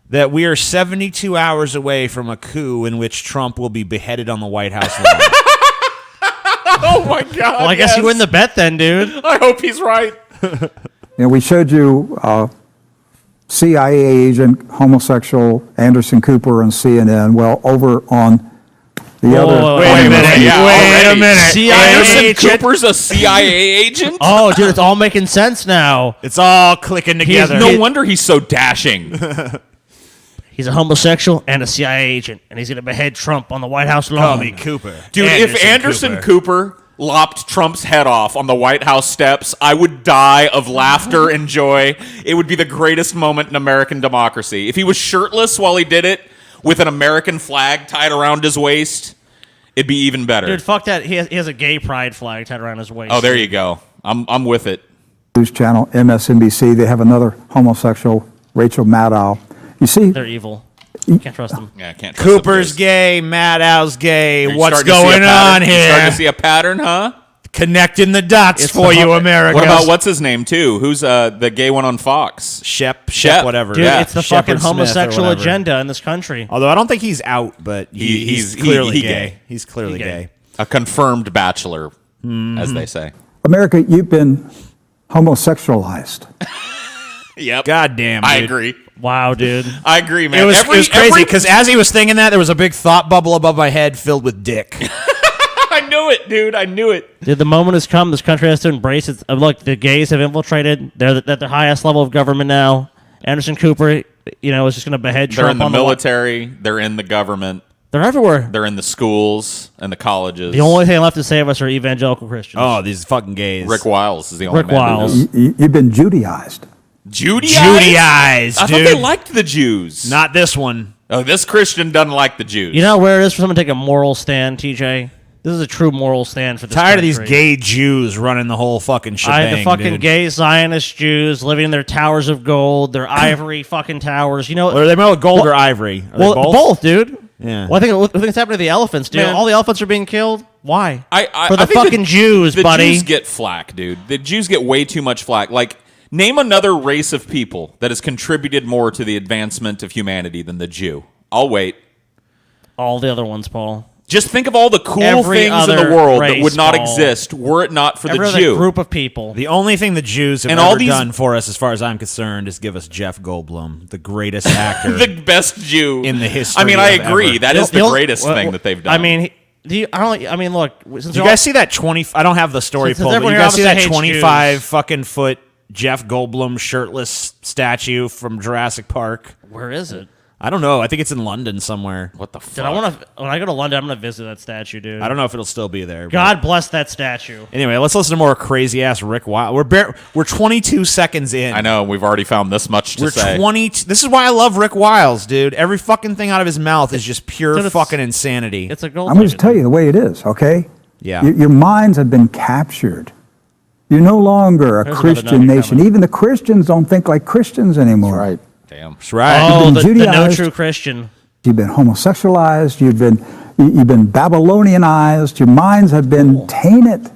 F: that we are 72 hours away from a coup in which Trump will be beheaded on the White House lawn.
E: Oh, my God.
G: Well, I guess you win the bet then, dude.
E: I hope he's right.
J: We showed you CIA agent, homosexual, Anderson Cooper on CNN. Well, over on the other...
F: Wait a minute.
E: Yeah,
F: Wait a
E: already.
F: minute.
E: Anderson Cooper's a CIA agent?
G: Oh, dude, it's all making sense now.
F: It's all clicking together.
E: No wonder he's so dashing.
G: He's a homosexual and a CIA agent, and he's going to behead Trump on the White House lawn.
F: Call me Cooper.
E: Dude, if Anderson Cooper lopped Trump's head off on the White House steps, I would die of laughter and joy. It would be the greatest moment in American democracy. If he was shirtless while he did it, with an American flag tied around his waist, it'd be even better.
G: Dude, fuck that. He has a gay pride flag tied around his waist.
E: Oh, there you go. I'm with it.
J: News channel, MSNBC, they have another homosexual, Rachel Maddow. You see,
G: They're evil. You can't trust them.
E: Yeah, I can't trust
F: Cooper's
E: them,
F: gay, Maddow's gay.
E: You're
F: What's
E: starting to see a
F: going
E: pattern?
F: on
E: You're
F: here?
E: starting to see a pattern, huh?
F: Connecting the dots
G: It's
F: for
G: the
F: you,
G: hu-
F: America.
E: What about what's his name too? Who's the gay one on Fox?
F: Shep,
E: Shep.
F: whatever.
G: Dude,
E: Yeah.
G: it's the
F: Shepard
G: fucking
F: Smith or
G: homosexual
F: whatever.
G: agenda in this country.
F: Although I don't think he's out, but he's clearly
E: he
F: gay.
E: gay.
F: He's clearly
G: He gay.
F: gay.
E: A confirmed bachelor, as they say.
J: America, you've been homosexualized.
E: Yep.
F: God damn,
E: I
F: dude.
E: agree.
G: Wow, dude.
E: I agree, man.
F: It was crazy because as he was thinking that, there was a big thought bubble above my head filled with dick.
E: I knew it, dude. I knew it.
G: Dude, the moment has come. This country has to embrace it. Look, the gays have infiltrated. They're at the highest level of government now. Anderson Cooper, is just going to behead
E: They're
G: Trump
E: in the
G: on
E: military. They're in the government.
G: They're everywhere.
E: They're in the schools and the colleges.
G: The only thing left to save us are evangelical Christians.
F: Oh, these fucking gays.
E: Rick Wiles is the only
G: Rick
E: man who
G: Wiles.
E: knows.
J: You've been Judaized.
E: Judaized?
F: Judaized,
E: I thought
F: dude.
E: they liked the Jews.
F: Not this one.
E: Oh, this Christian doesn't like the Jews.
G: You know where it is for someone to take a moral stand, TJ? This is a true moral stand for this
F: Tired of these
G: country.
F: gay Jews running the whole fucking shebang,
G: The fucking
F: dude.
G: gay Zionist Jews living in their towers of gold, their ivory fucking towers.
F: Or are they more gold or ivory? Are they
G: Well,
F: both?
G: dude.
F: Yeah.
G: Well, I think it's happening to the elephants, dude.
E: Man.
G: All the elephants are being killed. Why? For
E: I
G: the
E: think
G: fucking Jews,
E: the
G: buddy.
E: Jews get flack, dude. The Jews get way too much flack. Like, name another race of people that has contributed more to the advancement of humanity than the Jew. I'll wait.
G: All the other ones, Paul.
E: Just think of all the cool
G: Every
E: things in
G: other
E: the world that
G: race,
E: would not
G: Paul.
E: exist were it not for
G: Every
E: the
G: other
E: Jew.
G: group of people.
F: The only thing the Jews have
E: And
F: ever
E: all these-
F: done for us, as far as I'm concerned, is give us Jeff Goldblum, the greatest actor.
E: The best Jew
F: in the history
E: I mean, I
F: of
E: agree.
F: ever.
E: That is the greatest thing that they've done.
G: I mean, look.
F: Did you guys see that 20? I don't have the story
G: Since
F: pulled. But
G: everyone
F: you
G: here
F: guys see that
G: obviously hates
F: 25
G: Jews.
F: fucking foot Jeff Goldblum shirtless statue from Jurassic Park?
G: Where is it?
F: I don't know. I think it's in London somewhere.
E: What the fuck?
G: Dude, I want to. When I go to London, I'm gonna visit that statue, dude.
F: I don't know if it'll still be there. but-
G: God bless that statue.
F: Anyway, let's listen to more crazy ass Rick Wiles. We're 22 seconds in.
E: I know. We've already found this much to
F: We're
E: say.
F: 20. This is why I love Rick Wiles, dude. Every fucking thing out of his mouth is just pure
G: Dude, it's-
F: fucking insanity.
G: It's a gold.
J: I'm going to tell you the way it is, okay?
F: Yeah.
J: Your minds have been captured. You're no longer a
G: There's another
J: Christian
G: nugget
J: nation.
G: coming.
J: Even the Christians don't think like Christians anymore.
K: Right.
E: Damn.
F: That's right.
G: Oh,
J: You've
G: the
J: been
G: no
J: Judaized.
G: true Christian.
J: You've been homosexualized. You've been Babylonianized. Your minds have been tainted.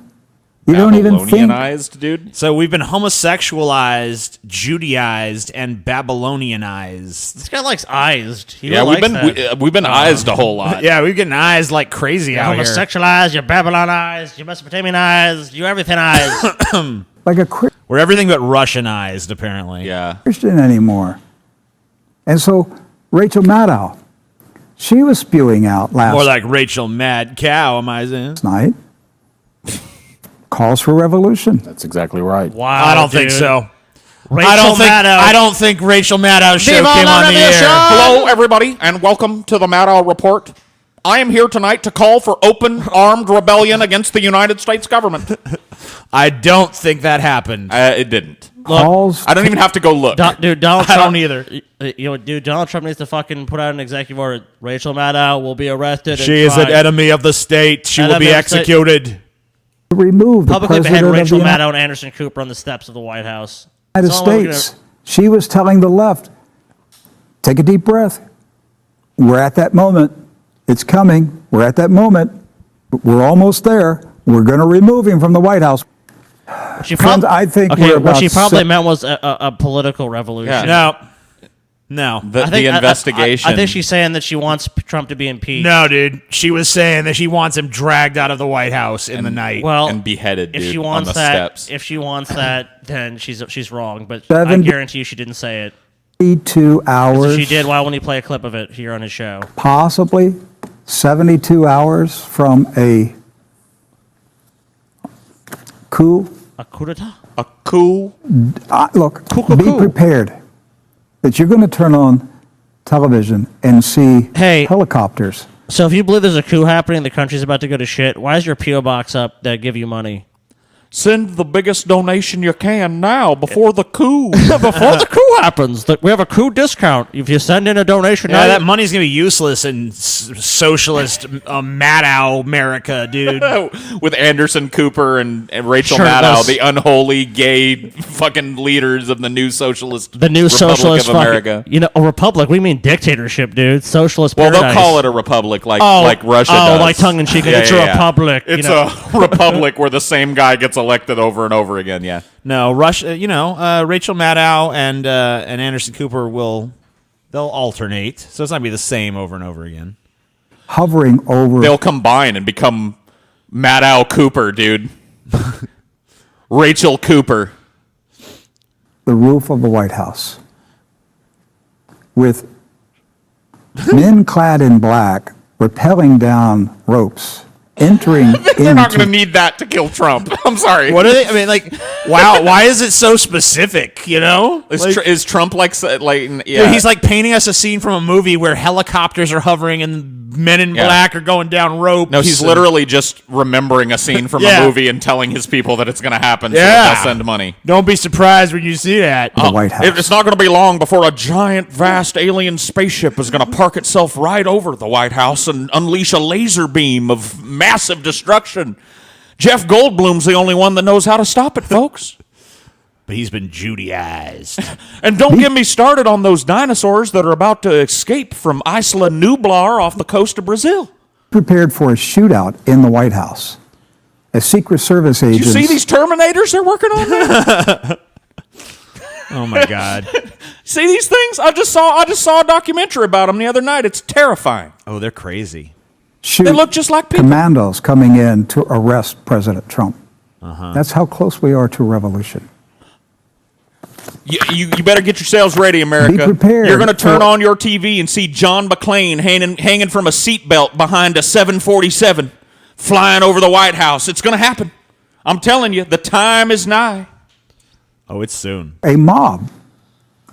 J: You don't even think.
E: Babylonianized, dude.
F: So we've been homosexualized, Judaized, and Babylonianized.
G: This guy likes eyes. He
E: Yeah,
G: really
E: we've
G: likes
E: been
G: that.
E: we've been eyesed a whole lot.
F: Yeah, we're getting eyes like crazy
G: You're
F: out here.
G: homosexualized, you're Babylonized, you're Mesopotamianized, you're everythingized.
J: Like a
F: We're everything but Russianized, apparently.
E: Yeah.
J: Christian anymore. And so Rachel Maddow, she was spewing out
F: More
J: last
F: like Rachel Mad Cow, am I saying?
J: night calls for revolution.
K: That's exactly right.
G: Wow,
F: I don't think
G: dude.
F: so.
G: Rachel
F: I don't think Rachel Maddow's show
G: Viva
F: came
G: la
F: on the
G: revolution!
F: air.
E: Hello, everybody, and welcome to the Maddow Report. I am here tonight to call for open armed rebellion against the United States government.
F: I don't think that happened.
E: It didn't.
J: Calls
E: I don't even have to go look.
G: Dude, Donald
F: I
G: Trump.
F: don't either.
G: Dude, Donald Trump needs to fucking put out an executive order. Rachel Maddow will be arrested.
F: She is an enemy of the state. She will
G: Enemy
F: be
G: of the state.
F: executed.
J: to remove the
G: Publicly behead
J: president of
G: Rachel
J: the
G: Maddow and Anderson Cooper on the steps of the White House.
J: United
G: That's all we're
J: States. She was telling the left, take a deep breath. We're at that moment. It's coming. We're at that moment. We're almost there. We're going to remove him from the White House.
G: She
J: Friends, I think
G: okay,
J: we're
G: what
J: about
G: she probably
J: se-
G: meant was a political revolution.
E: Yeah.
F: No.
E: The
G: I think-
E: investigation.
G: I think she's saying that she wants Trump to be impeached.
F: No, dude. She was saying that she wants him dragged out of the White House in the night.
G: Well,
E: and beheaded,
G: if
E: dude,
G: she
E: on
G: wants
E: the
G: that,
E: steps.
G: if she wants that, then she's wrong. But I
J: Seven-
G: guarantee you, she didn't say it.
J: 72 hours.
G: That's what she did. Why won't he play a clip of it here on his show?
J: Possibly 72 hours from a coup.
G: A coup d'etat?
E: A coup?
J: Look, be prepared that you're going to turn on television and see helicopters.
G: So if you believe there's a coup happening, the country's about to go to shit, why is your P.O. box up that give you money?
E: Send the biggest donation you can now before the coup.
G: Before the coup happens. We have a coup discount. If you send in a donation now.
F: That money's going to be useless in socialist Maddow America, dude.
E: With Anderson Cooper and Rachel
G: Sure
E: Maddow,
G: does.
E: the unholy gay fucking leaders of the new socialist Republic
G: socialist
E: of America.
G: A republic? We mean dictatorship, dude. Socialist
E: Well,
G: paradise.
E: they'll call it a republic like Russia does.
G: like tongue-in-cheek. It's a republic.
E: It's a republic where the same guy gets elected over and over again, yeah.
F: No, Russia. Rachel Maddow and Anderson Cooper they'll alternate, so it's not gonna be the same over and over again.
J: Hovering over.
E: They'll combine and become Maddow Cooper, dude. Rachel Cooper.
J: The roof of the White House with men clad in black rappelling down ropes. Entering
E: They're not going to need that to kill Trump. I'm sorry.
F: What are they? I mean, wow. Why is it so specific?
E: Is Trump yeah?
F: Dude, he's like painting us a scene from a movie where helicopters are hovering and men in black are going down ropes.
E: No, he's literally just remembering a scene from a movie and telling his people that it's going to happen. So
F: Yeah.
E: they'll send money.
F: Don't be surprised when you see that.
J: The White House.
E: It's not going to be long before a giant, vast alien spaceship is going to park itself right over the White House and unleash a laser beam of massive destruction. Jeff Goldblum's the only one that knows how to stop it, folks.
F: But he's been Judaized.
E: And don't get me started on those dinosaurs that are about to escape from Isla Nublar off the coast of Brazil.
J: Prepared for a shootout in the White House. As Secret Service
E: Did
J: agents.
E: you see these Terminators they're working on there?
F: Oh my God.
E: See these things? I just saw a documentary about them the other night. It's terrifying.
F: Oh, they're crazy.
J: Shoot
E: They look just like people.
J: commandos coming in to arrest President Trump. That's how close we are to revolution.
E: You better get yourselves ready, America.
J: Be prepared
E: You're going to turn
J: for-
E: on your TV and see John McClane hanging from a seatbelt behind a 747 flying over the White House. It's going to happen. I'm telling you, the time is nigh.
F: Oh, it's soon.
J: A mob,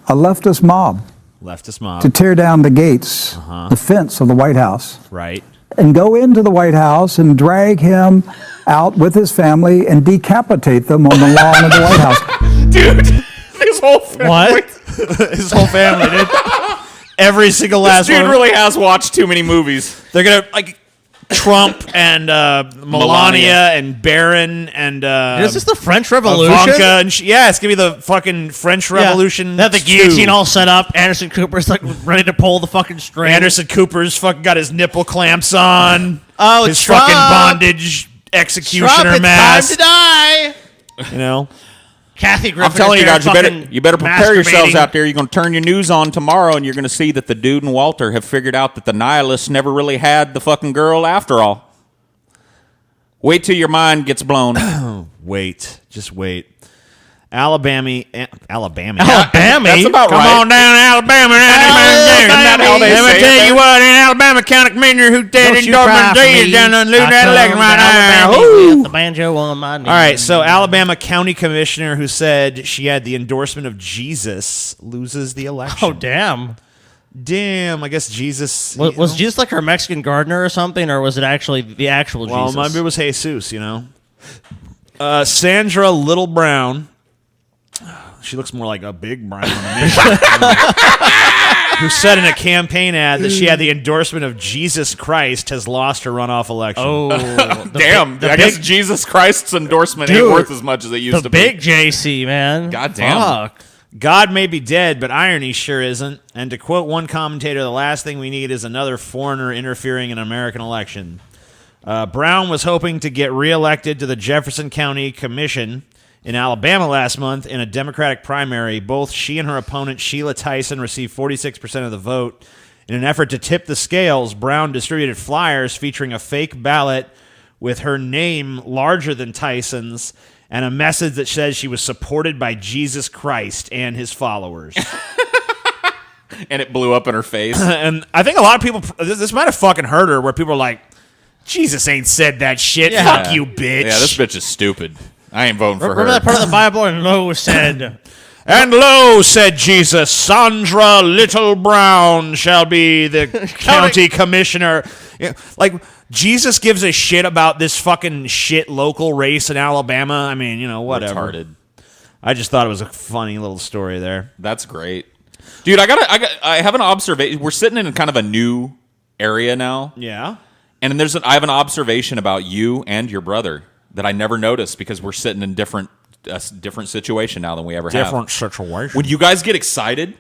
J: a leftist mob,
F: Leftist mob.
J: to tear down the gates, the fence of the White House,
F: Right.
J: and go into the White House and drag him out with his family and decapitate them on the lawn of the White House.
E: Dude, his whole family.
F: What? His whole family, dude. Every single last
E: This dude
F: one.
E: really has watched too many movies.
F: They're going to, Trump and Melania and Barron and
G: Is this the French Revolution?
F: Ivanka and it's gonna be the fucking French Revolution.
G: They have the
F: 2.
G: guillotine all set up. Anderson Cooper's like ready to pull the fucking string.
F: Anderson Cooper's fucking got his nipple clamps on.
G: Oh,
F: his
G: Trump.
F: fucking bondage executioner
G: Trump, it's
F: mask.
G: time to die.
F: You know,
G: Kathy Griffin.
E: I'm telling you guys,
G: fucking
E: you better prepare yourselves
G: masturbating.
E: out there. You're going to turn your news on tomorrow, and you're going to see that the dude and Walter have figured out that the nihilists never really had the fucking girl after all. Wait till your mind gets blown.
F: just wait. Alabama.
G: Alabama.
E: That's about
F: Come
E: right.
F: on down, Alabama.
E: Isn't that how they
F: Let me
E: say it
F: tell
E: there?
F: you what, in Alabama, County Commissioner who
G: Don't
F: did
G: you cry
F: endorsement
G: for
F: D is
G: me.
F: down on losing
G: I
F: that
G: come
F: election right
G: to
F: now.
G: Alabama
F: Woo!
G: with the banjo on my knee.
F: All right, so Alabama County Commissioner who said she had the endorsement of Jesus loses the election.
G: Oh, damn.
F: Damn, I guess Jesus...
G: Was Jesus like her Mexican gardener or something, or was it actually the actual
F: Well,
G: Jesus?
F: maybe it was Jesus, Sandra Little Brown. She looks more like a big brown to me. Who said in a campaign ad that she had the endorsement of Jesus Christ has lost her runoff election.
G: Oh,
E: Damn, I guess Jesus Christ's endorsement ain't worth as much as it used
G: the
E: to
G: big
E: be.
G: JC, man.
E: God damn.
G: Fuck.
F: God may be dead, but irony sure isn't. And to quote one commentator, the last thing we need is another foreigner interfering in an American election. Brown was hoping to get reelected to the Jefferson County Commission in Alabama last month in a Democratic primary. Both she and her opponent, Sheila Tyson, received 46% of the vote. In an effort to tip the scales, Brown distributed flyers featuring a fake ballot with her name larger than Tyson's and a message that says she was supported by Jesus Christ and his followers.
E: and it blew up in her face.
F: And I think a lot of people, this might have fucking hurt her, where people are like, Jesus ain't said that shit.
E: Yeah.
F: Fuck you, bitch.
E: Yeah, this bitch is stupid. I ain't voting for her.
G: Remember that part of the Bible? And Lo said,
F: And lo, said Jesus, Sandra Little Brown shall be the county commissioner. Yeah, like, Jesus gives a shit about this fucking shit local race in Alabama. I mean, you know, whatever.
E: Retarded.
F: I just thought it was a funny little story there.
E: That's great. Dude, I have an observation. We're sitting in kind of a new area now.
F: Yeah.
E: And I have an observation about you and your brother that I never noticed because we're sitting in different situation now than we ever have.
F: Different situation.
E: When you guys get excited,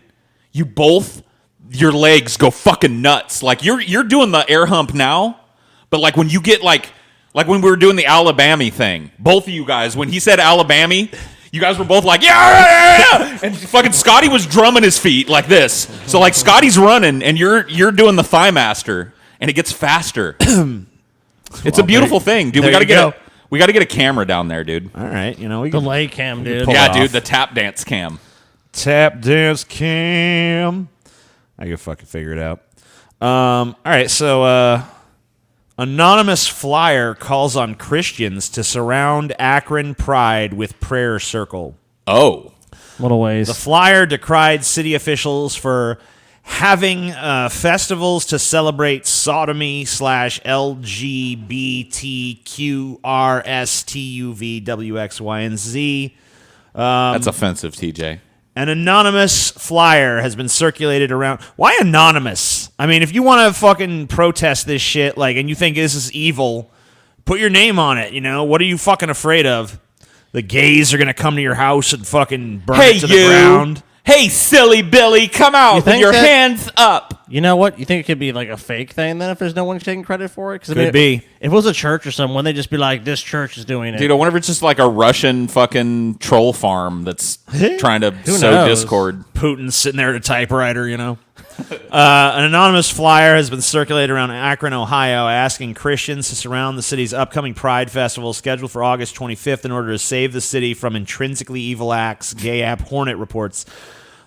E: your legs go fucking nuts. Like you're doing the air hump now, but like when you get like when we were doing the Alabama thing, both of you guys, when he said Alabama, you guys were both like, yeah. And fucking Scotty was drumming his feet like this. So like Scotty's running and you're doing the thigh master and it gets faster. It's a beautiful thing, dude. We got to get a camera down there, dude.
F: All right, you know, we
G: the
F: can
G: lay cam, dude.
E: Yeah, dude, the tap dance cam.
F: Tap dance cam. I can fucking figure it out. All right, so anonymous flyer calls on Christians to surround Akron Pride with prayer circle.
E: Oh.
G: Little ways.
F: The flyer decried city officials for having festivals to celebrate sodomy / LGBTQRSTUVWXYZ.
E: That's offensive, TJ.
F: An anonymous flyer has been circulated around. Why anonymous? I mean, if you want to fucking protest this shit, like, and you think this is evil, put your name on it, you know? What are you fucking afraid of? The gays are going to come to your house and fucking burn it to the ground?
E: Hey, silly Billy, come out with your hands up.
G: You know what? You think it could be like a fake thing then if there's no one taking credit for it?
F: Could be.
G: If it was a church or something, wouldn't they just be like, this church is doing it?
E: Dude, I wonder if it's just like a Russian fucking troll farm that's trying to sow
G: knows?
E: discord.
F: Putin's sitting there at a typewriter, you know? An anonymous flyer has been circulated around Akron, Ohio, asking Christians to surround the city's upcoming Pride Festival scheduled for August 25th in order to save the city from intrinsically evil acts, gay app Hornet reports.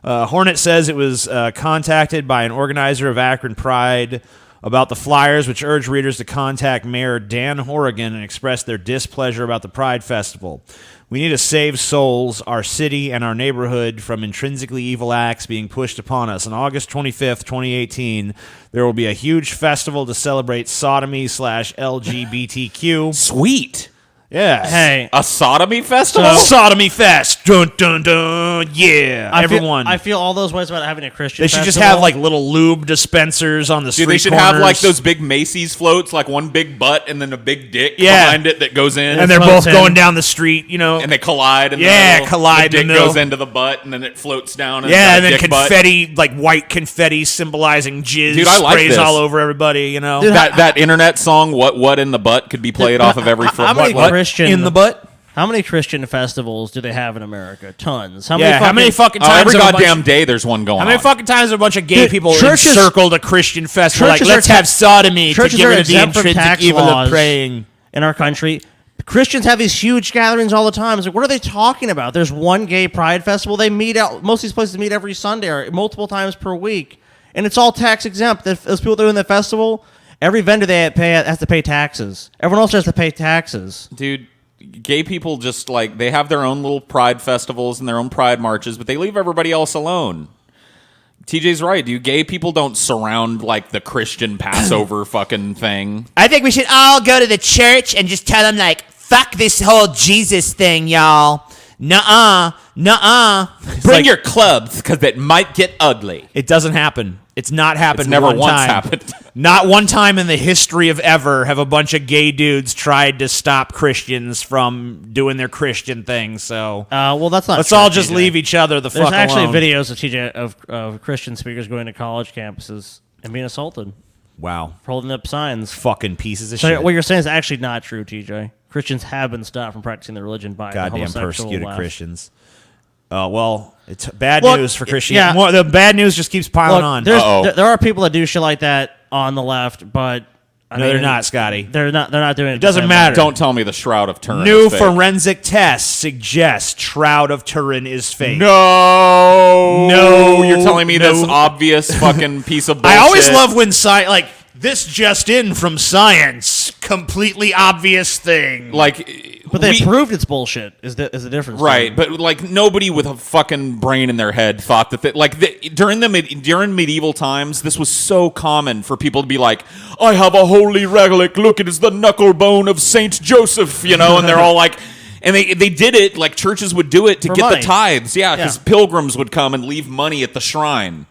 F: Hornet says it was contacted by an organizer of Akron Pride about the flyers, which urged readers to contact Mayor Dan Horrigan and express their displeasure about the Pride Festival. We need to save souls, our city, and our neighborhood from intrinsically evil acts being pushed upon us. On August 25th, 2018, there will be a huge festival to celebrate sodomy / LGBTQ.
E: Sweet.
F: Yeah.
G: Hey.
E: A sodomy festival?
F: Sodomy fest. Dun, dun, dun. Yeah. Everyone.
G: I feel all those ways about having a Christian
F: They should just
G: festival.
F: have like little lube dispensers on the street
E: Dude, they should
F: corners.
E: have like those big Macy's floats, like one big butt and then a big dick
F: Yeah.
E: behind it that goes in.
F: And they're
G: floats
F: both
G: in.
F: going down the street, you know.
E: And they collide. And
F: collide
E: the
F: in
E: dick
F: the middle.
E: goes into the butt and then it floats down. And
F: Yeah,
E: it's
F: and
E: got a
F: then
E: dick butt.
F: confetti, like white confetti symbolizing jizz
E: Dude, I like
F: sprays
E: this.
F: all over everybody, you know.
G: Dude,
E: That internet song, "What in the Butt," could be played off of every.
G: How many
E: what?
G: Christian
F: in the butt?
G: How many Christian festivals do they have in America? Tons. How
F: How many fucking
E: Oh,
F: times
E: every
F: have a
E: goddamn
F: bunch,
E: day there's one going
F: How many
E: on.
F: fucking times have a bunch of gay
G: Dude,
F: people
G: churches-
F: encircled a Christian festival? Like,
G: churches
F: let's
G: are
F: have sodomy to
G: churches
F: get
G: are
F: rid of the
G: exempt from
F: intrinsic
G: tax
F: evil
G: laws
F: of praying.
G: in our country. Christians have these huge gatherings all the time. It's like, what are they talking about? There's one gay pride festival. They meet out. Most of these places meet every Sunday or multiple times per week, and it's all tax exempt. Those people doing the festival, every vendor they pay has to pay taxes. Everyone else has to pay taxes.
E: Dude, gay people just like they have their own little pride festivals and their own pride marches, but they leave everybody else alone. TJ's right, dude. Gay people don't surround like the Christian Passover fucking thing.
F: I think we should all go to the church and just tell them, like, fuck this whole Jesus thing, y'all. Nuh-uh.
E: Bring your clubs, because it might get ugly.
F: It doesn't happen. It's not happened.
E: It's never
F: one
E: once
F: time.
E: happened.
F: Not one time in the history of ever have a bunch of gay dudes tried to stop Christians from doing their Christian thing. So,
G: Well, that's not.
F: let's
G: true,
F: all just
G: TJ.
F: leave each other the
G: There's
F: fuck
G: actually
F: alone.
G: videos of TJ of Christian speakers going to college campuses and being assaulted
F: Wow,
G: for holding up signs.
F: fucking pieces of
G: So
F: shit.
G: what you're saying is actually not true, TJ. Christians have been stopped from practicing their religion by the
F: Goddamn
G: homosexual
F: persecuted
G: left.
F: Christians. Well, it's bad
G: Look,
F: news for Christians.
G: yeah.
F: The bad news just keeps piling on.
G: There are people that do shit like that on the left, but
F: No, they're not, Scotty.
G: They're not doing it.
F: It doesn't matter.
E: Don't tell me the Shroud of Turin
F: New
E: is fake.
F: forensic tests suggest Shroud of Turin is fake.
E: No, you're telling me this obvious fucking piece of bullshit.
F: I always love when this just in from science, completely obvious thing.
G: But they proved it's bullshit. Is the difference?
E: Right, but nobody with a fucking brain in their head thought that during medieval times, this was so common for people to be like, "I have a holy relic. Look, it is the knuckle bone of Saint Joseph," and they're all like. And they did it, churches would do it to get
G: money.
E: the tithes. Yeah, because pilgrims would come and leave money at the shrine.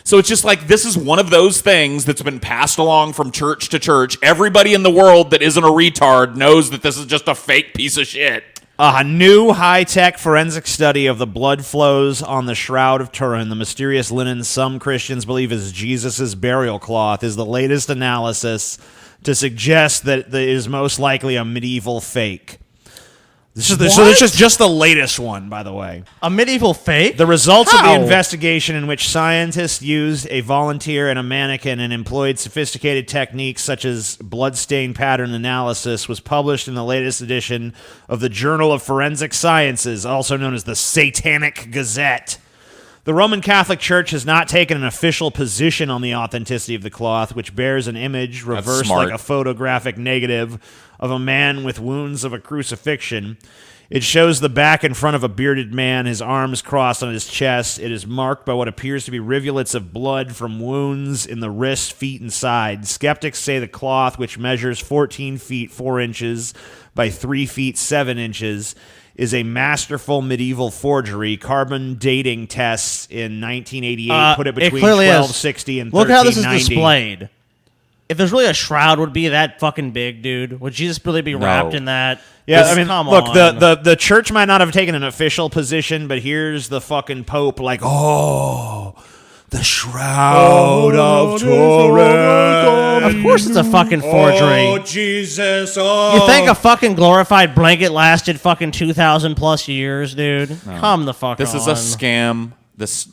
E: So it's just this is one of those things that's been passed along from church to church. Everybody in the world that isn't a retard knows that this is just a fake piece of shit.
F: A new high-tech forensic study of the blood flows on the Shroud of Turin, the mysterious linen some Christians believe is Jesus' burial cloth, is the latest analysis to suggest that it is most likely a medieval fake. So this is just the latest one, by the way.
G: A medieval fake?
F: The results of the investigation, in which scientists used a volunteer and a mannequin and employed sophisticated techniques such as bloodstain pattern analysis, was published in the latest edition of the Journal of Forensic Sciences, also known as the Satanic Gazette. The Roman Catholic Church has not taken an official position on the authenticity of the cloth, which bears an image reversed like a photographic negative of a man with wounds of a crucifixion. It shows the back and front of a bearded man, his arms crossed on his chest. It is marked by what appears to be rivulets of blood from wounds in the wrist, feet, and side. Skeptics say the cloth, which measures 14 feet 4 inches by 3 feet 7 inches, is a masterful medieval forgery. Carbon dating tests in 1988 put it between 1260 and 1390.
G: Look how this is displayed. If there's really a shroud would be that fucking big, dude, would Jesus really be wrapped in that?
F: Yeah, look, the church might not have taken an official position, but here's the fucking Pope the Shroud of Turin.
G: Of course it's a fucking forgery.
F: Oh, Jesus.
G: You think a fucking glorified blanket lasted fucking 2,000 plus years, dude? No. Come the fuck on.
E: This is a scam. This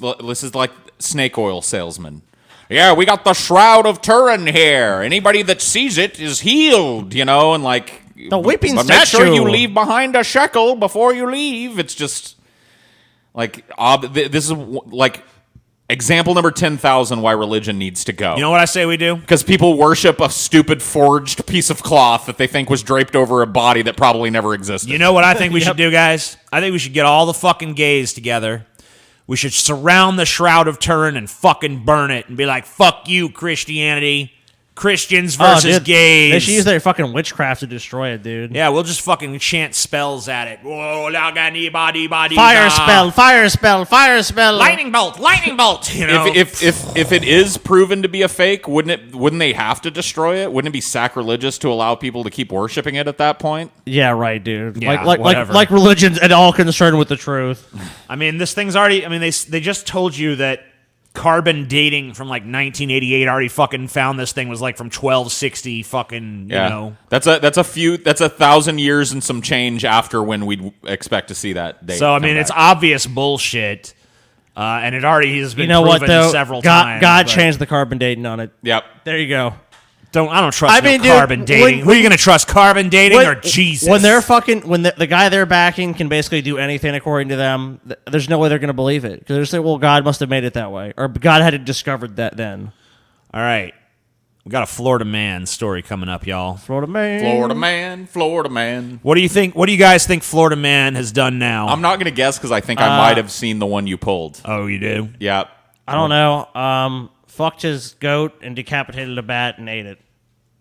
E: is like snake oil salesman. Yeah, we got the Shroud of Turin here. Anybody that sees it is healed, and
G: the weeping statue.
E: Make sure you leave behind a shekel before you leave. It's just this is example number 10,000 why religion needs to go.
F: You know what I say we do?
E: Because people worship a stupid forged piece of cloth that they think was draped over a body that probably never existed.
F: You know what I think we should do, guys? I think we should get all the fucking gays together. We should surround the Shroud of Turin and fucking burn it and be like, fuck you, Christianity. Christians versus gays.
G: They should use their fucking witchcraft to destroy it, dude.
F: Yeah, we'll just fucking chant spells at it. Whoa,
G: fire spell, fire spell, fire spell.
F: Lightning bolt, lightning bolt.
E: If it is proven to be a fake, wouldn't they have to destroy it? Wouldn't it be sacrilegious to allow people to keep worshiping it at that point?
G: Yeah, right, dude.
F: Yeah,
G: like religion's at all concerned with the truth.
F: I mean, this thing's already. I mean, they just told you that carbon dating from 1988 already fucking found this thing was from 1260 fucking,
E: That's 1,000 years and some change after when we'd expect to see that date.
F: So, I mean, it's obvious bullshit. And it already has been proven several times.
G: God changed the carbon dating on it.
E: Yep.
G: There you go.
F: I don't trust carbon dating. Who are you going to trust, carbon dating or Jesus?
G: When they're when the guy they're backing can basically do anything according to them, there's no way they're going to believe it. Because they're saying, well, God must have made it that way. Or God had discovered that then.
F: All right. We got a Florida man story coming up, y'all.
G: Florida man.
F: What do you think? What do you guys think Florida man has done now?
E: I'm not going to guess because I think I might have seen the one you pulled.
F: Oh, you do?
E: Yeah.
G: I don't know. Fucked his goat and decapitated a bat and ate it.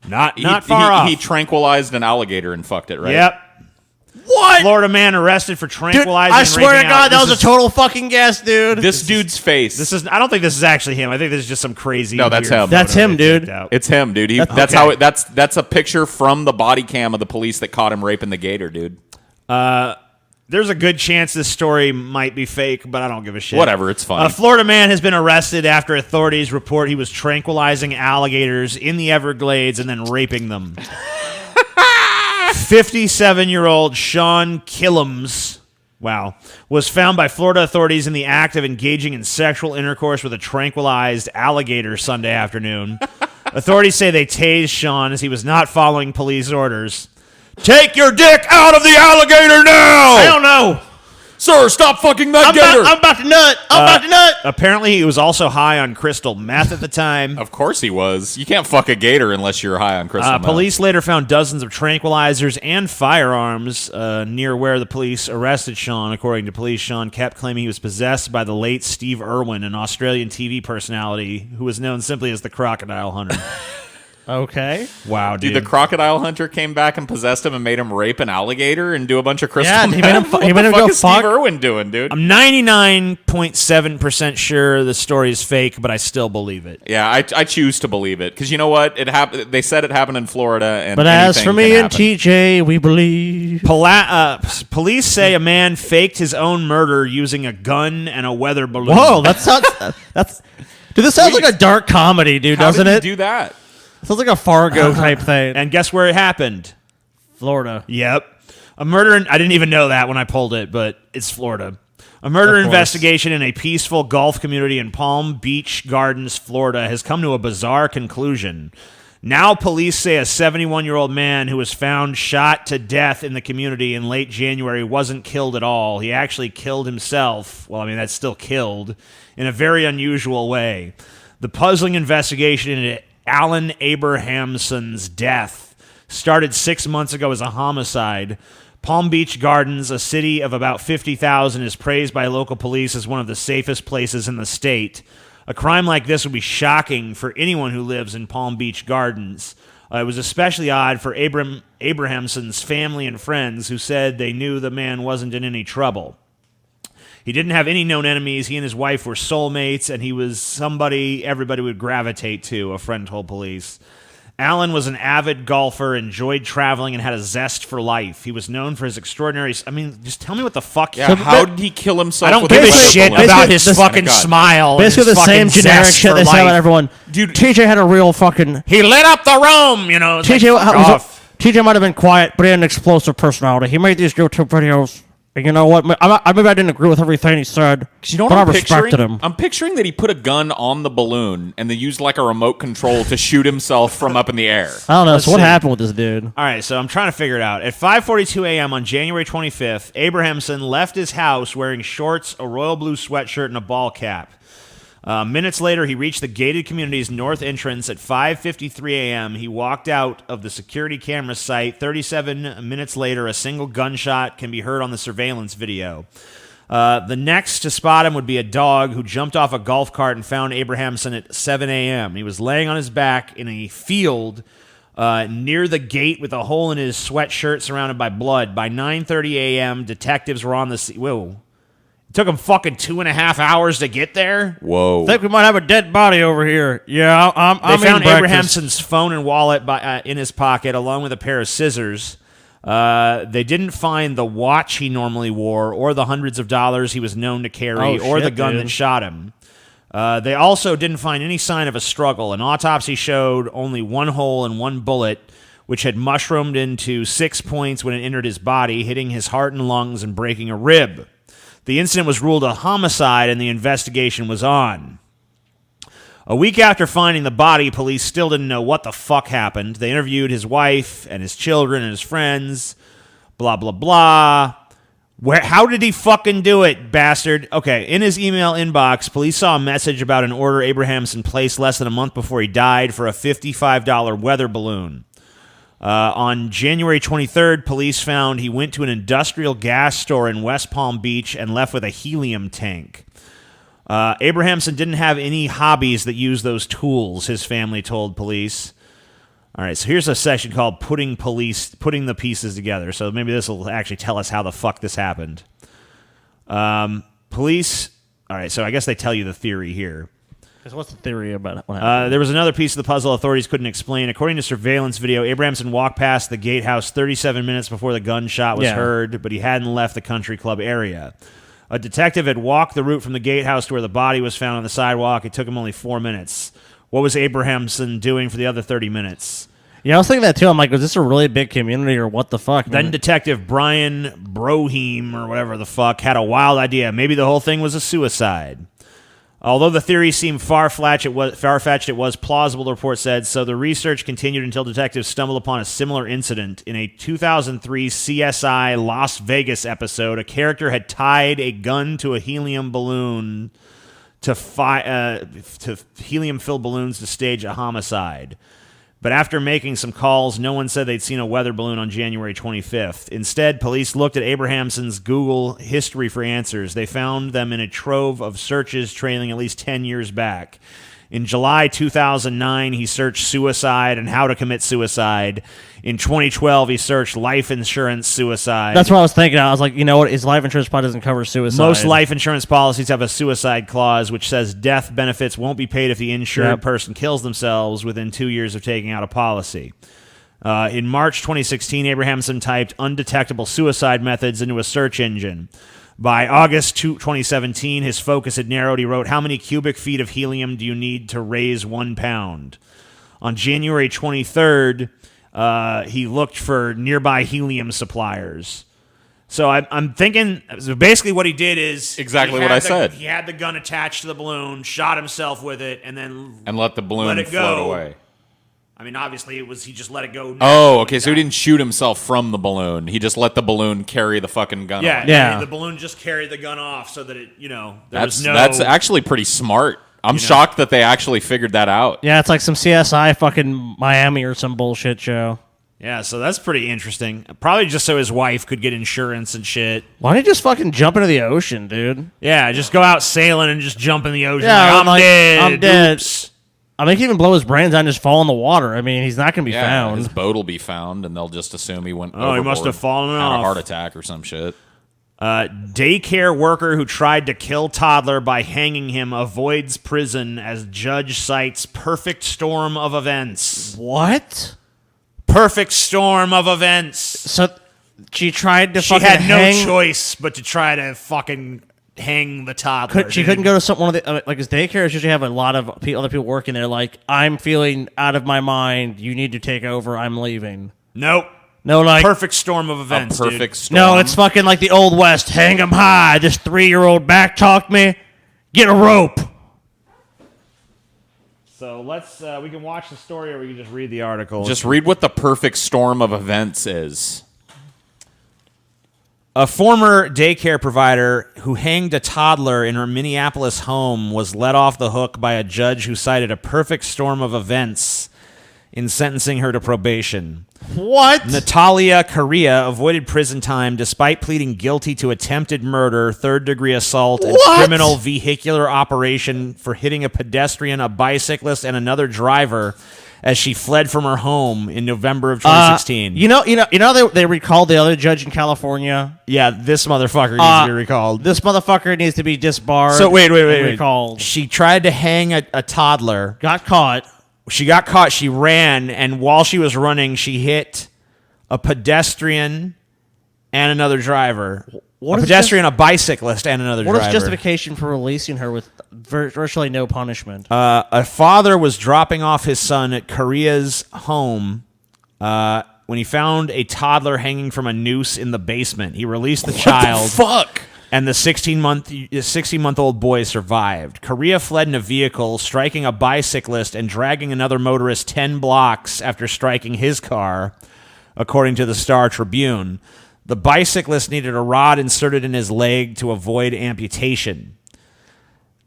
F: Not far off.
E: He tranquilized an alligator and fucked it, right?
F: Yep.
G: What?
F: Florida man arrested for tranquilizing.
G: Dude, I swear to God, that was a total fucking guess, dude.
E: This dude's face.
F: I don't think this is actually him. I think this is just some crazy.
E: No, that's him.
G: That's him, dude.
E: It's him, dude. That's a picture from the body cam of the police that caught him raping the gator, dude.
F: There's a good chance this story might be fake, but I don't give a shit.
E: Whatever, it's fine.
F: A Florida man has been arrested after authorities report he was tranquilizing alligators in the Everglades and then raping them. 57-year-old Sean Killams, was found by Florida authorities in the act of engaging in sexual intercourse with a tranquilized alligator Sunday afternoon. Authorities say they tased Sean as he was not following police orders. Take your dick out of the alligator now!
G: Hell no!
E: Sir, stop fucking that gator!
G: I'm about to nut! I'm about to nut!
F: Apparently, he was also high on crystal meth at the time.
E: Of course he was. You can't fuck a gator unless you're high on crystal meth.
F: Police later found dozens of tranquilizers and firearms near where the police arrested Sean. According to police, Sean kept claiming he was possessed by the late Steve Irwin, an Australian TV personality who was known simply as the Crocodile Hunter.
G: Okay.
F: Wow, dude.
E: The crocodile hunter came back and possessed him and made him rape an alligator and do a bunch of crystal meth?
G: he made him
E: What
G: go
E: the fuck is
G: fuck.
E: Steve Irwin doing, dude?
F: I'm 99.7% sure the story is fake, but I still believe it.
E: Yeah, I choose to believe it because you know what? They said it happened in Florida, and
G: But as for
E: anything
G: me
E: can
G: and
E: happen.
G: TJ, we believe.
F: Police say a man faked his own murder using a gun and a weather balloon.
G: Whoa, that sounds. Dude, this sounds like a dark comedy, dude,
E: How
G: doesn't
E: did
G: it?
E: you do that?
G: Sounds like a Fargo type thing.
F: And guess where it happened?
G: Florida.
F: Yep. A murder, I didn't even know that when I pulled it, but it's Florida. A murder
G: Of course.
F: investigation in a peaceful golf community in Palm Beach Gardens, Florida, has come to a bizarre conclusion. Now police say a 71-year-old man who was found shot to death in the community in late January wasn't killed at all. He actually killed himself. Well, I mean, that's still killed in a very unusual way. The puzzling investigation into Alan Abrahamson's death started 6 months ago as a homicide. Palm Beach Gardens, a city of about 50,000, is praised by local police as one of the safest places in the state. A crime like this would be shocking for anyone who lives in Palm Beach Gardens. It was especially odd for Abrahamson's family and friends who said they knew the man wasn't in any trouble. He didn't have any known enemies. He and his wife were soulmates, and he was somebody everybody would gravitate to, a friend told police. Alan was an avid golfer, enjoyed traveling, and had a zest for life. He was known for his extraordinary... I mean, just tell me what the fuck...
E: Yeah, how did he kill himself?
F: I don't
E: with
F: give a
E: weather
F: shit
E: balloon?
F: about his
G: Basically,
F: fucking smile. and
G: Basically,
F: his
G: the same
F: fucking
G: generic
F: zest
G: shit
F: for
G: they say about
F: life.
G: everyone.
E: Dude,
G: TJ had a real fucking.
F: He lit up the room, you know.
G: TJ might have been quiet, but he had an explosive personality. He made these YouTube videos. And you know what? Maybe I didn't agree with everything he said,
E: you know what
G: but I
E: I'm
G: respected
E: picturing?
G: him.
E: I'm picturing that he put a gun on the balloon and they used like a remote control to shoot himself from up in the air.
G: I don't know.
F: Let's
G: So what
F: see.
G: happened with this dude?
F: All right, so I'm trying to figure it out. At 5:42 a.m. on January 25th, Abrahamson left his house wearing shorts, a royal blue sweatshirt, and a ball cap. Minutes later, he reached the gated community's north entrance at 5:53 a.m. He walked out of the security camera site. 37 minutes later, a single gunshot can be heard on the surveillance video. The next to spot him would be a dog who jumped off a golf cart and found Abrahamson at 7 a.m. He was laying on his back in a field near the gate with a hole in his sweatshirt surrounded by blood. By 9:30 a.m., detectives were on the scene. Whoa. It took them fucking 2.5 hours to get there.
E: Whoa.
G: I think we might have a dead body over here. Yeah, I'm
F: They found
G: eating
F: Abrahamson's phone and wallet in his pocket, along with a pair of scissors. They didn't find the watch he normally wore, or the hundreds of dollars he was known to carry, or the gun that shot him. They also didn't find any sign of a struggle. An autopsy showed only one hole and one bullet, which had mushroomed into 6 points when it entered his body, hitting his heart and lungs and breaking a rib. The incident was ruled a homicide and the investigation was on. A week after finding the body, police still didn't know what the fuck happened. They interviewed his wife and his children and his friends. Blah, blah, blah. How did he fucking do it, bastard? Okay, in his email inbox, police saw a message about an order Abrahamson placed less than a month before he died for a $55 weather balloon. On January 23rd, police found he went to an industrial gas store in West Palm Beach and left with a helium tank. Abrahamson didn't have any hobbies that used those tools, his family told police. All right, so here's a section called putting the pieces together. So maybe this will actually tell us how the fuck this happened. Police, all right, so I guess they tell you the theory here.
G: What's the theory about what happened?
F: There was another piece of the puzzle authorities couldn't explain. According to surveillance video, Abrahamson walked past the gatehouse 37 minutes before the gunshot was heard, but he hadn't left the country club area. A detective had walked the route from the gatehouse to where the body was found on the sidewalk. It took him only 4 minutes. What was Abrahamson doing for the other 30 minutes?
G: Yeah, I was thinking that too. I'm like, was this a really big community or what the fuck?
F: Then Detective Brian Broheim, or whatever the fuck, had a wild idea. Maybe the whole thing was a suicide. Although the theory seemed far-fetched, it was plausible, the report said, so the research continued until detectives stumbled upon a similar incident. In a 2003 CSI Las Vegas episode, a character had tied a gun to a helium balloon to helium-filled balloons to stage a homicide. But after making some calls, no one said they'd seen a weather balloon on January 25th. Instead, police looked at Abrahamson's Google history for answers. They found them in a trove of searches trailing at least 10 years back. In July 2009, he searched suicide and how to commit suicide. In 2012, he searched life insurance suicide.
G: That's what I was thinking. I was like, you know what? His life insurance probably doesn't cover suicide.
F: Most life insurance policies have a suicide clause, which says death benefits won't be paid if the insured person kills themselves within 2 years of taking out a policy. In March 2016, Abrahamson typed undetectable suicide methods into a search engine. By August 2017, his focus had narrowed. He wrote, how many cubic feet of helium do you need to raise 1 pound? On January 23rd, he looked for nearby helium suppliers. So I'm thinking, so basically what he did is...
E: Exactly what I said.
F: He had the gun attached to the balloon, shot himself with it, and then...
E: And let the balloon float away.
F: I mean, obviously, he just let it go.
E: Oh, okay, so he didn't shoot himself from the balloon. He just let the balloon carry the fucking gun off.
F: Yeah. The balloon just carried the gun off so that it,
E: That's actually pretty smart. I'm shocked that they actually figured that out.
G: Yeah, it's like some CSI fucking Miami or some bullshit show.
F: Yeah, so that's pretty interesting. Probably just so his wife could get insurance and shit.
G: Why don't you just fucking jump into the ocean, dude?
F: Yeah, just go out sailing and just jump in the ocean.
G: Yeah,
F: I'm dead.
G: I'm dead.
F: Oops.
G: I mean, he can even blow his brains out and just fall in the water. I mean, he's not going to be found.
E: His boat will be found, and they'll just assume he went overboard.
F: He must have fallen
E: had
F: off.
E: a heart attack or some shit.
F: Daycare worker who tried to kill toddler by hanging him avoids prison as judge cites perfect storm of events.
G: What?
F: Perfect storm of events.
G: So she tried to
F: She
G: fucking
F: had no choice but to try to fucking hang the toddler.
G: She couldn't go to one of the like his daycares usually have a lot of other people working there. Like, I'm feeling out of my mind. You need to take over. I'm leaving.
F: Nope.
G: No, like
F: perfect storm of events.
E: Perfect storm.
G: No, it's fucking like the Old West. Hang 'em high. This 3-year-old back talked me. Get a rope.
F: So let's we can watch the story or we can just read the article.
E: Just read what the perfect storm of events is.
F: A former daycare provider who hanged a toddler in her Minneapolis home was let off the hook by a judge who cited a perfect storm of events in sentencing her to probation.
G: What?
F: Natalia Correa avoided prison time despite pleading guilty to attempted murder, third-degree assault, and criminal vehicular operation for hitting a pedestrian, a bicyclist, and another driver as she fled from her home in November of 2016.
G: They recalled the other judge in California.
F: Yeah, this motherfucker needs to be recalled.
G: This motherfucker needs to be disbarred.
F: So wait.
G: Recalled.
F: She tried to hang a toddler.
G: Got caught.
F: She got caught. She ran, and while she was running, she hit a pedestrian and another driver. A pedestrian, a bicyclist, and another driver.
G: What is justification for releasing her with virtually no punishment?
F: A father was dropping off his son at Korea's home when he found a toddler hanging from a noose in the basement. He released the child.
E: What the fuck?
F: And the 16-month-old boy survived. Korea fled in a vehicle, striking a bicyclist and dragging another motorist 10 blocks after striking his car, according to the Star Tribune. The bicyclist needed a rod inserted in his leg to avoid amputation.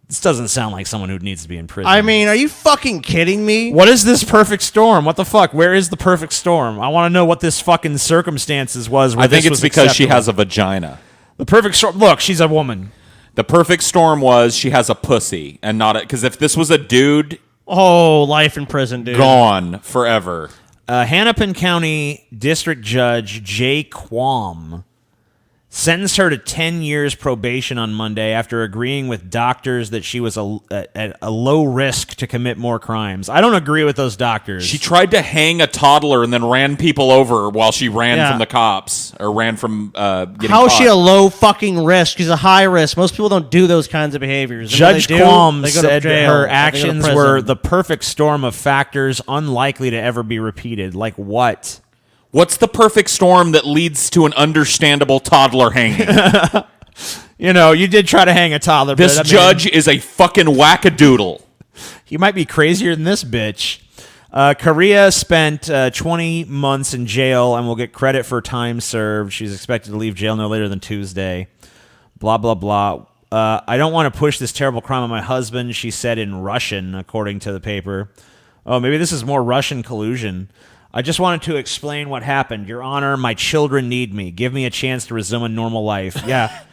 F: This doesn't sound like someone who needs to be in prison.
G: I mean, are you fucking kidding me?
F: What is this perfect storm? What the fuck? Where is the perfect storm? I want to know what this fucking circumstances was.
E: I think it's because she has a vagina.
F: The perfect storm. Look, she's a woman.
E: The perfect storm was she has a pussy and not a... Because if this was a dude...
G: Oh, life in prison, dude.
E: Gone forever.
F: Hennepin County District Judge Jay Quam sentenced her to 10 years probation on Monday after agreeing with doctors that she was at a low risk to commit more crimes. I don't agree with those doctors.
E: She tried to hang a toddler and then ran people over while she ran from the cops or ran from getting
G: How is
E: caught.
G: she a low fucking risk? She's a high risk. Most people don't do those kinds of behaviors.
F: Judge Quam said
G: jail.
F: her actions were the perfect storm of factors unlikely to ever be repeated. Like what?
E: What's the perfect storm that leads to an understandable toddler hanging?
F: You know, you did try to hang a toddler.
E: This
F: but,
E: judge is a fucking wackadoodle.
F: He might be crazier than this bitch. Korea spent 20 months in jail and will get credit for time served. She's expected to leave jail no later than Tuesday. Blah, blah, blah. I don't want to push this terrible crime on my husband, she said in Russian, according to the paper. Oh, maybe this is more Russian collusion. I just wanted to explain what happened. Your Honor, my children need me. Give me a chance to resume a normal life. Yeah.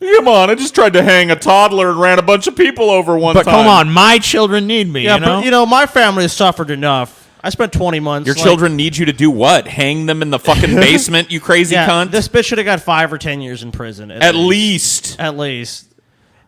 E: Come on, I just tried to hang a toddler and ran a bunch of people over one time.
F: But come on, my children need me,
G: Yeah,
F: you know?
G: but, you know, my family has suffered enough. I spent 20 months.
E: Your children need you to do what? Hang them in the fucking basement, you crazy cunt?
G: This bitch should have got 5 or 10 years in prison.
E: At least.
G: At least.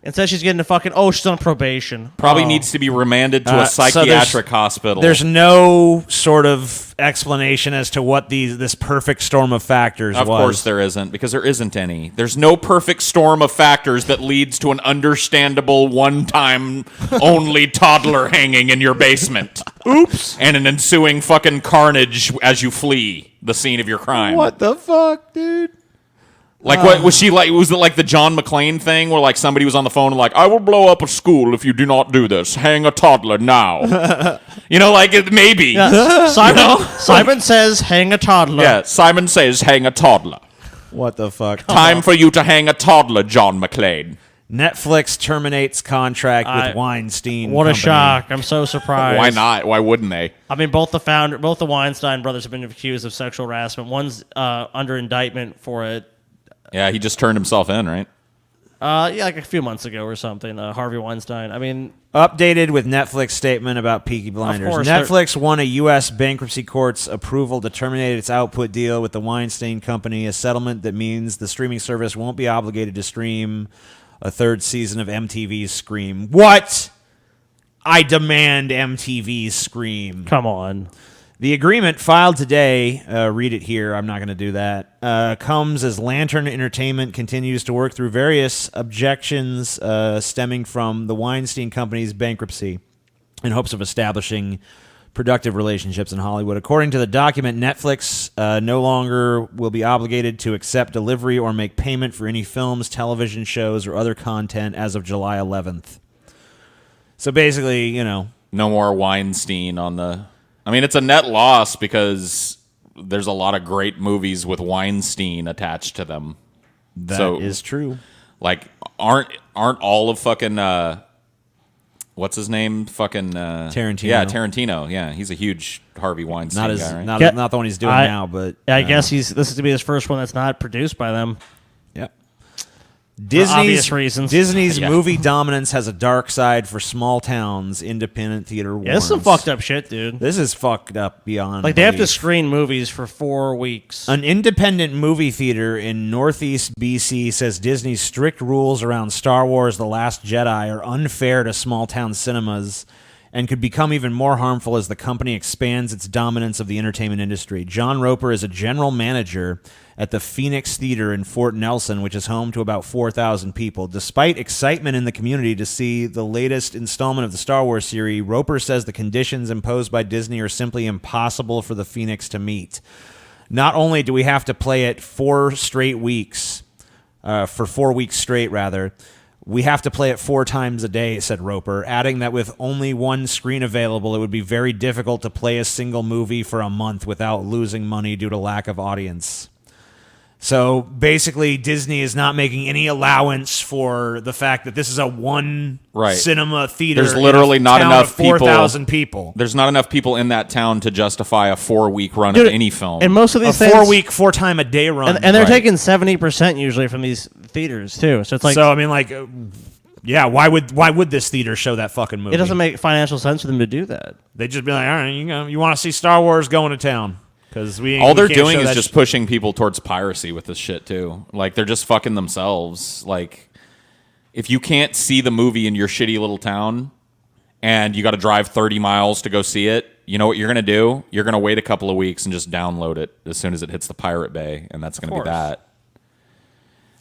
G: Instead, she's getting she's on probation.
E: Probably needs to be remanded to a psychiatric hospital.
F: There's no sort of explanation as to what this perfect storm of factors was.
E: Of course there isn't, because there isn't any. There's no perfect storm of factors that leads to an understandable one-time only toddler hanging in your basement.
F: Oops.
E: And an ensuing fucking carnage as you flee the scene of your crime.
F: What the fuck, dude?
E: Like, what was she like? Was it like the John McClane thing where, like, somebody was on the phone and, like, I will blow up a school if you do not do this. Hang a toddler now. You know, like, maybe.
G: Yeah. Simon says, hang a toddler.
E: Yeah, Simon says, hang a toddler.
F: What the fuck?
E: Time for you to hang a toddler, John McClane.
F: Netflix terminates contract with Weinstein.
G: What
F: Company.
G: a shock. I'm so surprised.
E: Why not? Why wouldn't they?
G: I mean, both the Weinstein brothers have been accused of sexual harassment. One's under indictment for it.
E: Yeah, he just turned himself in, right?
G: Yeah, like a few months ago or something. Harvey Weinstein. I mean,
F: updated with Netflix statement about Peaky Blinders.
G: Of course,
F: Netflix won a U.S. bankruptcy court's approval to terminate its output deal with the Weinstein Company, a settlement that means the streaming service won't be obligated to stream a third season of MTV's Scream. What? I demand MTV's Scream.
G: Come on.
F: The agreement filed today, read it here, I'm not going to do that, comes as Lantern Entertainment continues to work through various objections stemming from the Weinstein Company's bankruptcy in hopes of establishing productive relationships in Hollywood. According to the document, Netflix no longer will be obligated to accept delivery or make payment for any films, television shows, or other content as of July 11th. So basically, you know.
E: No more Weinstein on the... I mean, it's a net loss because there's a lot of great movies with Weinstein attached to them.
F: That is true.
E: Like, aren't all of fucking what's his name? Fucking
F: Tarantino.
E: Yeah, Tarantino. Yeah, he's a huge Harvey Weinstein guy, right?
F: Not the one he's doing now, but
G: I guess this is to be his first one that's not produced by them.
F: Yep.
G: Obvious reasons.
F: Disney's movie dominance has a dark side for small towns, independent theater warns.
G: Yeah, this is some fucked up shit, dude.
F: This is fucked up beyond
G: Like, they have to
F: belief.
G: screen movies for 4 weeks.
F: An independent movie theater in Northeast BC says Disney's strict rules around Star Wars The Last Jedi are unfair to small-town cinemas and could become even more harmful as the company expands its dominance of the entertainment industry. John Roper is a general manager at the Phoenix Theater in Fort Nelson, which is home to about 4,000 people. Despite excitement in the community to see the latest installment of the Star Wars series, Roper says the conditions imposed by Disney are simply impossible for the Phoenix to meet. Not only do we have to play it 4 weeks straight, we have to play it 4 times a day, said Roper, adding that with only one screen available, it would be very difficult to play a single movie for a month without losing money due to lack of audience. So basically, Disney is not making any allowance for the fact that this is a one cinema theater.
E: There's literally not enough
F: 4,000 people.
E: There's not enough people in that town to justify a 4-week run of any film.
G: And most of these
F: things, 4-week, 4-time-a-day run,
G: and they're taking 70% usually from these theaters too. So it's like,
F: so I mean, like, yeah, why would this theater show that fucking movie?
G: It doesn't make financial sense for them to do that.
F: They just be like, all right, you want to see Star Wars, go into town.
E: All they're doing is just pushing people towards piracy with this shit too. Like, they're just fucking themselves. Like, if you can't see the movie in your shitty little town and you got to drive 30 miles to go see it, you know what you're going to do? You're going to wait a couple of weeks and just download it as soon as it hits the Pirate Bay, and that's going to be that.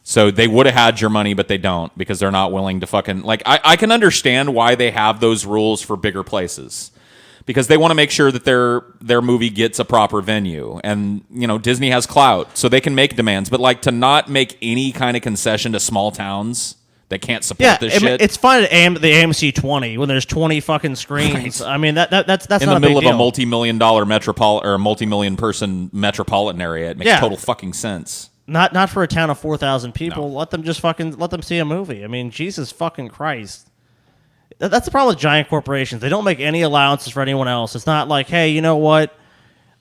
E: So they would have had your money, but they don't because they're not willing to fucking... Like, I can understand why they have those rules for bigger places. because they want to make sure that their movie gets a proper venue. And, Disney has clout, so they can make demands. But, like, to not make any kind of concession to small towns that can't support this shit.
G: It's fun at the AMC 20 when there's 20 fucking screens. Right. I mean, that's
E: in
G: not
E: the middle
G: of
E: a multi-million-dollar multi-million person metropolitan area. It makes total fucking sense.
G: Not for a town of 4,000 people. No. Let them see a movie. I mean, Jesus fucking Christ. That's the problem with giant corporations. They don't make any allowances for anyone else. It's not like, hey, you know what?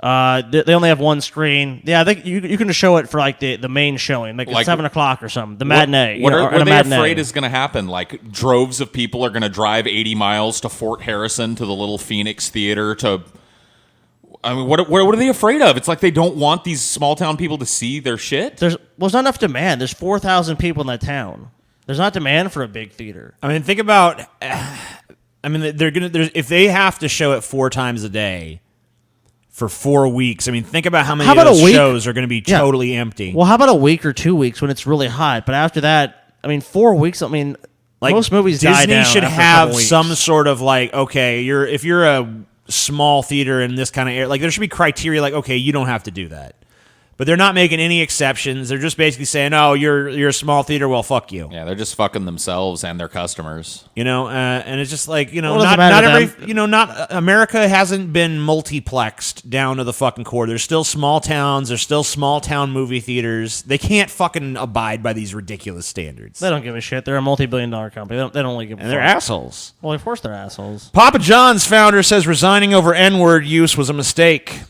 G: They only have one screen. Yeah, I think you can show it for like the main showing, like at 7 o'clock or something. The matinee.
E: What are they afraid is going to happen? Like droves of people are going to drive 80 miles to Fort Harrison to the little Phoenix Theater to. I mean, what are they afraid of? It's like they don't want these small town people to see their shit.
G: There's not enough demand. There's 4,000 people in that town. There's not demand for a big theater.
F: I mean, think about. I mean, if they have to show it 4 times a day for 4 weeks. I mean, think about how many of those shows are going to be totally empty.
G: Well, how about a week or 2 weeks when it's really hot? But after that, I mean, 4 weeks. I mean, like most movies die down.
F: Disney should
G: after
F: have some sort of like, okay, if you're a small theater in this kind of area, like there should be criteria like, okay, you don't have to do that. But they're not making any exceptions. They're just basically saying, "Oh, you're a small theater. Well, fuck you."
E: Yeah, they're just fucking themselves and their customers.
F: And it's just like not every not America hasn't been multiplexed down to the fucking core. There's still small towns. There's still small town movie theaters. They can't fucking abide by these ridiculous standards.
G: They don't give a shit. They're a multi-billion-dollar company. They don't really give a fuck.
F: And they're assholes.
G: Well, of course they're assholes.
F: Papa John's founder says resigning over N-word use was a mistake.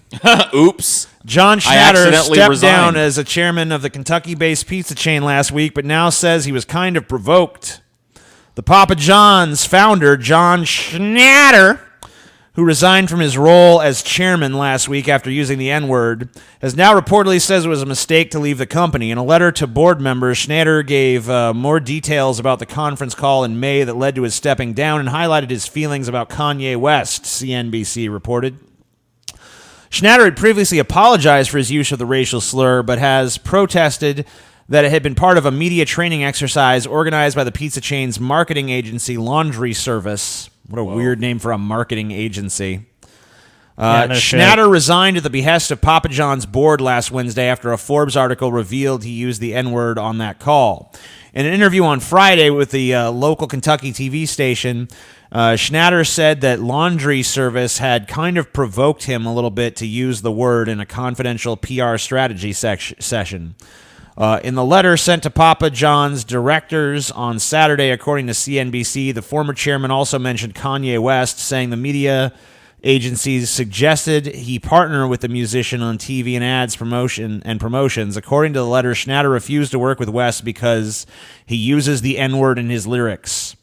E: Oops.
F: John Schnatter stepped down as a chairman of the Kentucky-based pizza chain last week, but now says he was kind of provoked. The Papa John's founder, John Schnatter, who resigned from his role as chairman last week after using the N-word, has now reportedly says it was a mistake to leave the company. In a letter to board members, Schnatter gave more details about the conference call in May that led to his stepping down and highlighted his feelings about Kanye West, CNBC reported. Schnatter had previously apologized for his use of the racial slur, but has protested that it had been part of a media training exercise organized by the pizza chain's marketing agency, Laundry Service. What a weird name for a marketing agency. Schnatter resigned at the behest of Papa John's board last Wednesday after a Forbes article revealed he used the N-word on that call. In an interview on Friday with the local Kentucky TV station, Schnatter said that Laundry Service had kind of provoked him a little bit to use the word in a confidential PR strategy session. In the letter sent to Papa John's directors on Saturday, according to CNBC, the former chairman also mentioned Kanye West, saying the media agencies suggested he partner with the musician on TV and ads promotions. According to the letter, Schnatter refused to work with West because he uses the N-word in his lyrics.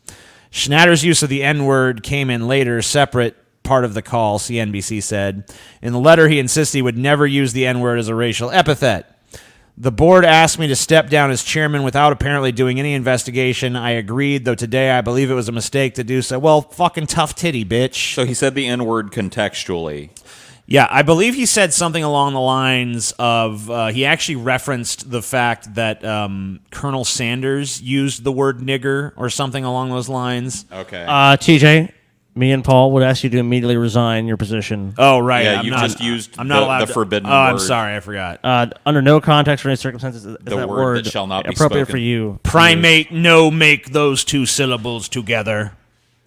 F: Schnatter's use of the N-word came in later, separate part of the call, CNBC said. In the letter, he insisted he would never use the N-word as a racial epithet. The board asked me to step down as chairman without apparently doing any investigation. I agreed, though today I believe it was a mistake to do so. Well, fucking tough titty, bitch.
E: So he said the N-word contextually.
F: Yeah, I believe he said something along the lines of, he actually referenced the fact that Colonel Sanders used the word nigger or something along those lines.
E: Okay.
G: TJ, me and Paul would ask you to immediately resign your position.
F: Oh, right.
E: Yeah, you just used
F: I'm not allowed
E: the forbidden
F: word. I'm sorry, I forgot.
G: Under no context or any circumstances is
E: the
G: that
E: word that shall not be
G: appropriate
E: spoken.
G: for you.
F: Primate, no make those two syllables together.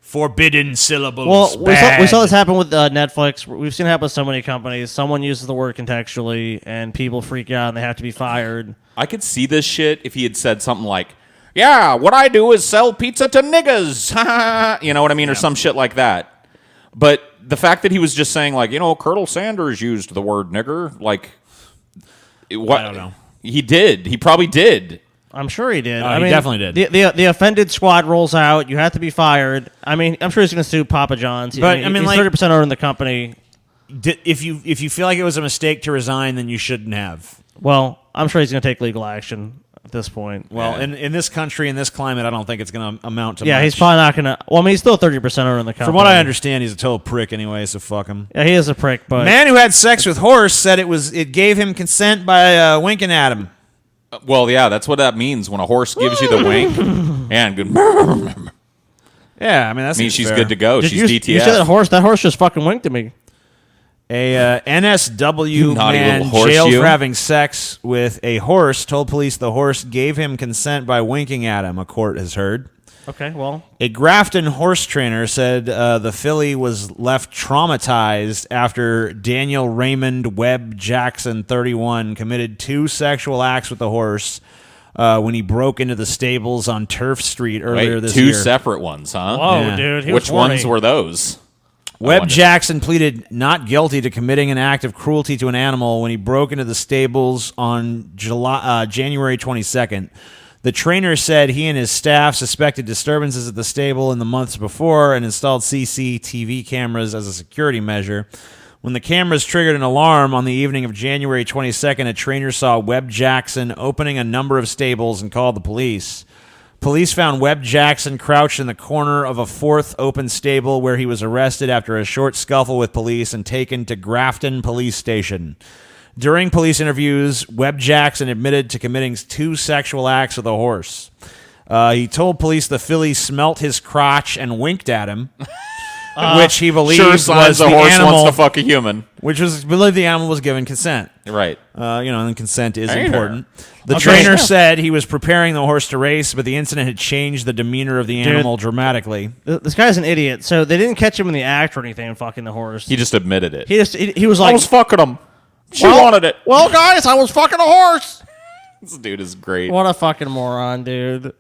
F: Forbidden syllables.
G: Well, we saw this happen with Netflix. We've seen it happen with so many companies. Someone uses the word contextually, and people freak out, and they have to be fired.
E: I could see this shit if he had said something like, yeah, what I do is sell pizza to niggas. You know what I mean? Or some shit like that. But the fact that he was just saying, like, Colonel Sanders used the word nigger, like, what?
F: I don't know.
E: He did. He probably did.
G: I'm sure he did.
F: He definitely did.
G: The offended squad rolls out. You have to be fired. I mean, I'm sure he's going to sue Papa John's.
F: But
G: he's 30% owner in the company.
F: If you feel like it was a mistake to resign, then you shouldn't have.
G: Well, I'm sure he's going to take legal action at this point.
F: Well, in this country, in this climate, I don't think it's going to amount to much.
G: Yeah, he's probably not going to. Well, I mean, he's still 30% owner in the company.
F: From what I understand, he's a total prick anyway, so fuck him.
G: Yeah, he is a prick, but
F: man who had sex with horse said it gave him consent by winking at him.
E: Well, yeah, that's what that means when a horse gives you the wink. And good.
F: Yeah, I mean, that's
E: means she's
F: fair.
E: good to go.
G: Did
E: She's
G: you,
E: DTF.
G: You said that horse just fucking winked at me.
F: A NSW
E: naughty
F: man
E: little horse,
F: jailed
E: you.
F: for having sex with a horse told police the horse gave him consent by winking at him, a court has heard.
G: Okay, well.
F: A Grafton horse trainer said the filly was left traumatized after Daniel Raymond Webb Jackson, 31, committed 2 sexual acts with the horse when he broke into the stables on Turf Street earlier this
E: two
F: year.
E: separate ones, huh?
G: Whoa,
F: Yeah.
G: dude.
E: Which ones were those?
F: Webb Jackson pleaded not guilty to committing an act of cruelty to an animal when he broke into the stables on January 22nd. The trainer said he and his staff suspected disturbances at the stable in the months before and installed CCTV cameras as a security measure. When the cameras triggered an alarm on the evening of January 22nd, a trainer saw Webb Jackson opening a number of stables and called the police. Police found Webb Jackson crouched in the corner of a 4th open stable where he was arrested after a short scuffle with police and taken to Grafton Police Station. During police interviews, Webb Jackson admitted to committing 2 sexual acts with a horse. He told police the filly smelt his crotch and winked at him, which he believed
E: sure
F: was
E: signs
F: the
E: the horse
F: animal,
E: wants to fuck a human.
F: which was believed the animal was given consent.
E: Right.
F: And consent is
E: Ain't
F: important.
E: her.
F: The trainer said he was preparing the horse to race, but the incident had changed the demeanor of the animal dramatically.
G: This guy's an idiot. So they didn't catch him in the act or anything fucking the horse.
E: He just admitted it.
G: He was like,
E: I was fucking him. She wanted it.
G: Well, guys, I was fucking a horse.
E: This dude is great.
G: What a fucking moron, dude.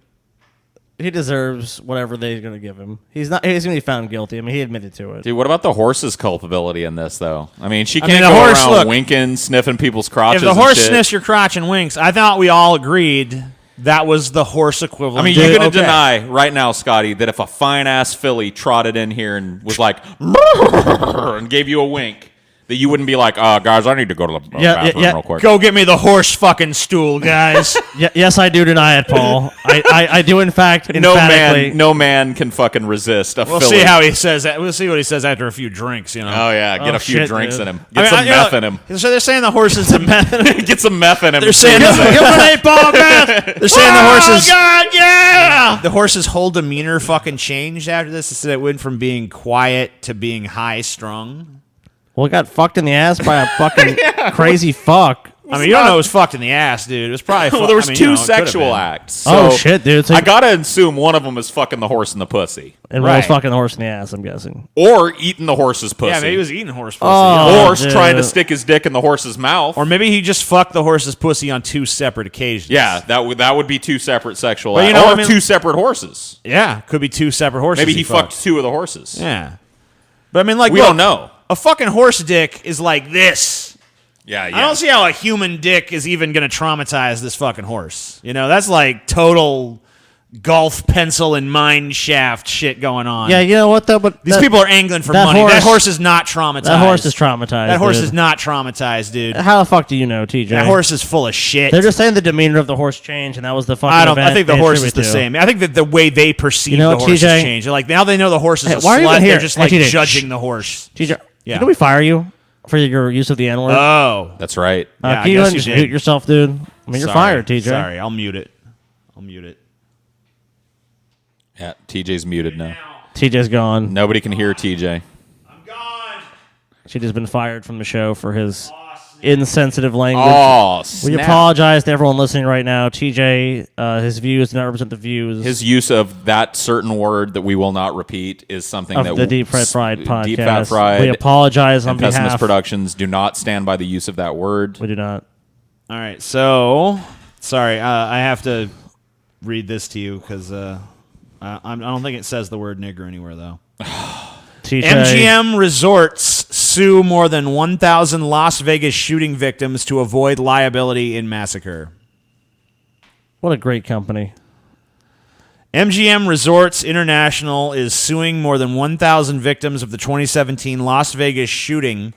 G: He deserves whatever they're going to give him. He's going to be found guilty. I mean, he admitted to it.
E: Dude, what about the horse's culpability in this, though? I mean, she
F: I
E: can't
F: mean, the
E: go
F: horse,
E: around
F: look,
E: winking, sniffing people's crotches.
F: If the horse
E: and shit.
F: sniffs your crotch and winks, I thought we all agreed that was the horse equivalent.
E: I mean, you're going to deny right now, Scotty, that if a fine-ass filly trotted in here and was like, and gave you a wink, that you wouldn't be like, guys, I need to go to the bathroom real quick.
F: Go get me the horse fucking stool, guys.
G: Yes, I do deny it, Paul. I do, in fact, emphatically.
E: No man can fucking resist a
F: We'll
E: filly.
F: see how he says that. We'll see what he says after a few drinks, you know.
E: Oh, yeah. Get a few
G: shit,
E: drinks
G: dude.
E: in him. Get some meth in him.
F: So they're saying the horse is
E: Get some meth in him.
F: They're saying
G: Give him an 8-ball meth.
F: They're saying the horse's
G: God, yeah.
F: the horse's whole demeanor fucking changed after this. It said it went from being quiet to being high strung.
G: Well, it got fucked in the ass by a fucking crazy fuck.
F: I mean, you don't know it was fucked in the ass, dude. It was probably.
E: Well, there was
F: I mean,
E: two
F: it could've
E: sexual
F: been.
E: acts.
G: Oh,
E: So
G: shit, dude. So
E: I gotta assume one of them is fucking the horse in the pussy,
G: and one was
F: right.
G: fucking the horse in the ass, I'm guessing.
E: or eating the horse's pussy,
F: Yeah, maybe he was eating horse pussy.
G: Oh.
E: or
G: dude.
E: trying to stick his dick in the horse's mouth.
F: Or maybe he just fucked the horse's pussy on 2 separate occasions.
E: Yeah, that would be 2 separate sexual
F: But
E: acts,
F: you know,
E: or
F: I mean-
E: 2 separate horses.
F: Yeah, could be 2 separate horses.
E: Maybe he fucked 2 of the horses.
F: Yeah. But I mean, like,
E: We
F: look,
E: don't know.
F: A fucking horse dick is like this.
E: Yeah,
F: I don't see how a human dick is even going to traumatize this fucking horse. You know, that's like total golf pencil and mine shaft shit going on.
G: Yeah, you know what, though? But
F: These people are angling for
G: that
F: money.
G: horse-
F: That horse is not traumatized.
G: that horse is traumatized.
F: That horse
G: dude.
F: is not traumatized, dude.
G: How the fuck do you know, TJ?
F: That horse is full of shit.
G: They're just saying the demeanor of the horse changed, and that was the fucking
F: I
G: event
F: think the
G: they
F: horse is
G: attribute
F: the
G: to.
F: same. I think that the way they perceive
G: You know
F: the
G: what,
F: horse has
G: TJ?
F: changed. Like now they know the horse is
G: Hey,
F: a
G: why are you
F: slut.
G: even
F: They're
G: here?
F: just
G: Hey,
F: like
G: TJ,
F: judging
G: shh.
F: the horse.
G: TJ,
F: Yeah.
G: can we fire you for your use of the N-word?
F: Oh,
E: That's right.
F: yeah, I
G: can you
F: guess
G: just
F: you
G: mute
F: did.
G: yourself, dude? I mean, you're
F: Sorry.
G: fired, TJ.
F: Sorry, I'll mute it.
E: Yeah, TJ's muted now.
G: TJ's gone.
E: Nobody can hear TJ.
G: TJ's been fired from the show for his insensitive language.
E: Oh,
G: We
E: snap.
G: apologize to everyone listening right now. TJ, his views do not represent the views
E: His use of that certain word that we will not repeat is something
G: of
E: that
G: the Deep Fat Fried podcast.
E: Deep Fat Fried
G: We apologize on
E: and Pessimist
G: behalf.
E: Productions do not stand by the use of that word.
G: We do not.
F: All right, so sorry, I have to read this to you because I don't think it says the word nigger anywhere though.
G: TJ,
F: MGM Resorts sue more than 1,000 Las Vegas shooting victims to avoid liability in massacre.
G: what a great company.
F: MGM Resorts International is suing more than 1,000 victims of the 2017 Las Vegas shooting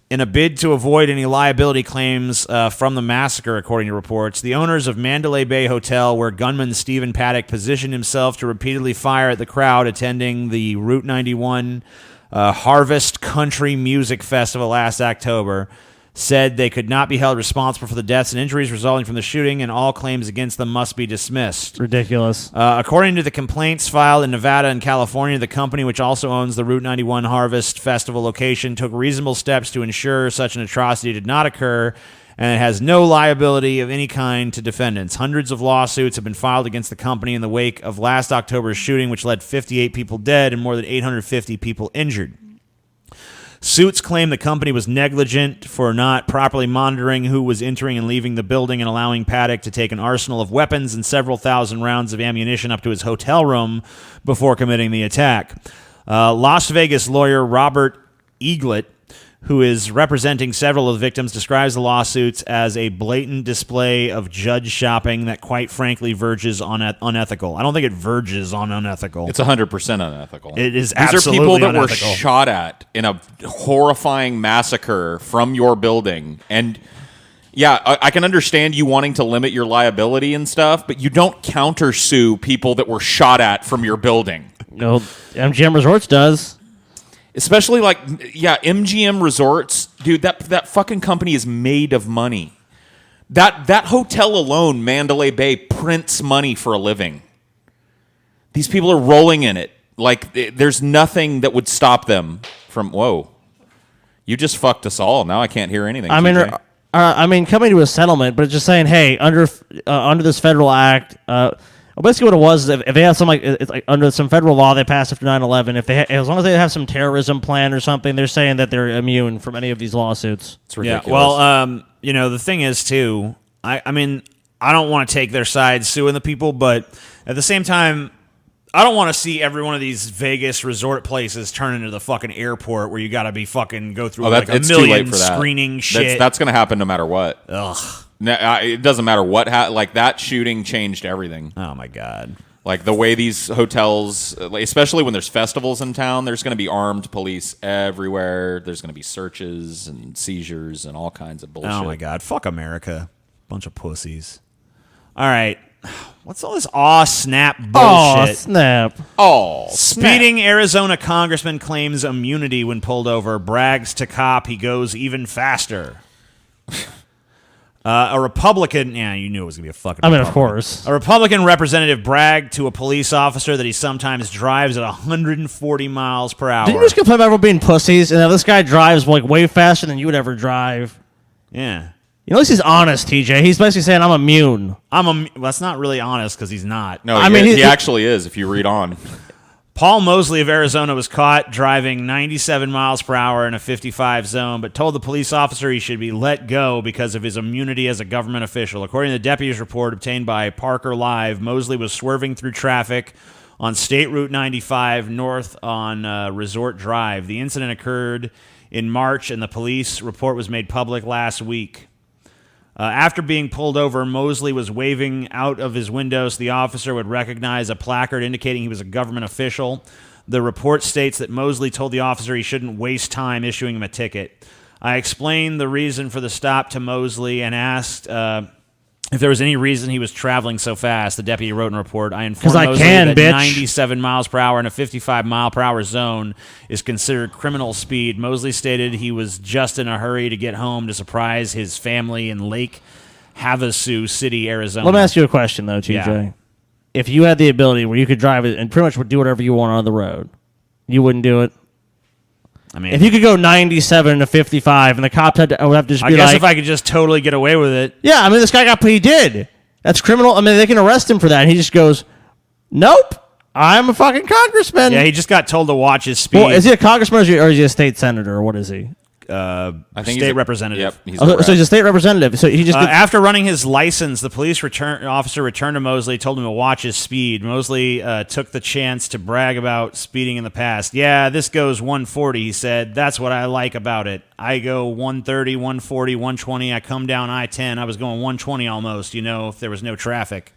F: in a bid to avoid any liability claims from the massacre, according to reports. The owners of Mandalay Bay Hotel, where gunman Stephen Paddock positioned himself to repeatedly fire at the crowd attending the Route 91 Harvest Country Music Festival last October, said they could not be held responsible for the deaths and injuries resulting from the shooting, and all claims against them must be dismissed.
G: Ridiculous.
F: According to the complaints filed in Nevada and California, the company, which also owns the Route 91 Harvest Festival location, took reasonable steps to ensure such an atrocity did not occur, and it has no liability of any kind to defendants. Hundreds of lawsuits have been filed against the company in the wake of last October's shooting, which led 58 people dead and more than 850 people injured. Suits claim the company was negligent for not properly monitoring who was entering and leaving the building and allowing Paddock to take an arsenal of weapons and several thousand rounds of ammunition up to his hotel room before committing the attack. Las Vegas lawyer Robert Eaglet, who is representing several of the victims, describes the lawsuits as a blatant display of judge shopping that, quite frankly, verges on unethical. I don't think it verges on unethical.
E: It's 100% unethical.
F: It is
E: These
F: absolutely
E: are people that
F: unethical.
E: were shot at in a horrifying massacre from your building. And yeah, I can understand you wanting to limit your liability and stuff, but you don't countersue people that were shot at from your building.
G: No, MGM Resorts does.
E: Especially MGM Resorts, dude. That fucking company is made of money. That hotel alone, Mandalay Bay, prints money for a living. These people are rolling in it. Like there's nothing that would stop them from. Whoa, you just fucked us all. Now I can't hear anything.
G: I mean, coming to a settlement, but just saying, hey, under this federal act. Basically, what it was is if they have some it's like under some federal law they passed after 9/11, as long as they have some terrorism plan or something, they're saying that they're immune from any of these lawsuits.
E: It's ridiculous.
F: Yeah, well, the thing is too. I mean, I don't want to take their side suing the people, but at the same time, I don't want to see every one of these Vegas resort places turn into the fucking airport where you got to be fucking go through like a million screening shit.
E: That's going to happen no matter what.
F: Ugh.
E: It doesn't matter what. Like that shooting changed everything.
F: Oh my god!
E: Like the way these hotels, especially when there's festivals in town, there's going to be armed police everywhere. There's going to be searches and seizures and all kinds of bullshit.
F: Oh my god! Fuck America, bunch of pussies. All right, what's all this snap bullshit?
G: Oh snap!
E: Oh,
F: speeding Arizona congressman claims immunity when pulled over. Brags to cop he goes even faster. A Republican, you knew it was going to be a fucking Republican.
G: Of course.
F: A Republican representative bragged to a police officer that he sometimes drives at 140 miles per hour.
G: Did you just complain about everyone being pussies? And now this guy drives like way faster than you would ever drive.
F: Yeah.
G: At least he's honest, TJ. He's basically saying, I'm immune.
F: Well, that's not really honest because he's not.
E: No, he actually is if you read on.
F: Paul Mosley of Arizona was caught driving 97 miles per hour in a 55 zone, but told the police officer he should be let go because of his immunity as a government official. According to the deputy's report obtained by Parker Live, Mosley was swerving through traffic on State Route 95 north on Resort Drive. The incident occurred in March, and the police report was made public last week. After being pulled over, Mosley was waving out of his window so the officer would recognize a placard indicating he was a government official. The report states that Mosley told the officer he shouldn't waste time issuing him a ticket. I explained the reason for the stop to Mosley and asked if there was any reason he was traveling so fast. The deputy wrote in a report, I informed Mosley that 97 miles per hour in a 55 mile per hour zone is considered criminal speed. Mosley stated he was just in a hurry to get home to surprise his family in Lake Havasu City, Arizona.
G: Let me ask you a question, though, TJ.
F: Yeah.
G: If you had the ability where you could drive it and pretty much would do whatever you want on the road, you wouldn't do it?
F: I mean,
G: if you could go 97 to 55 and the cops would have to just be
F: I guess if I could just totally get away with it.
G: Yeah, I mean, this guy he did. That's criminal. I mean, they can arrest him for that. And he just goes, nope, I'm a fucking congressman.
F: Yeah, he just got told to watch his speed.
G: Well, is he a congressman or is he a state senator or what is he?
F: I think state representative.
E: Yep, he's
G: so he's a state representative. So he just
F: after running his license, the police officer returned to Mosley, told him to watch his speed. Mosley took the chance to brag about speeding in the past. Yeah, this goes 140, he said. That's what I like about it. I go 130, 140, 120. I come down I-10. I was going 120 almost, if there was no traffic.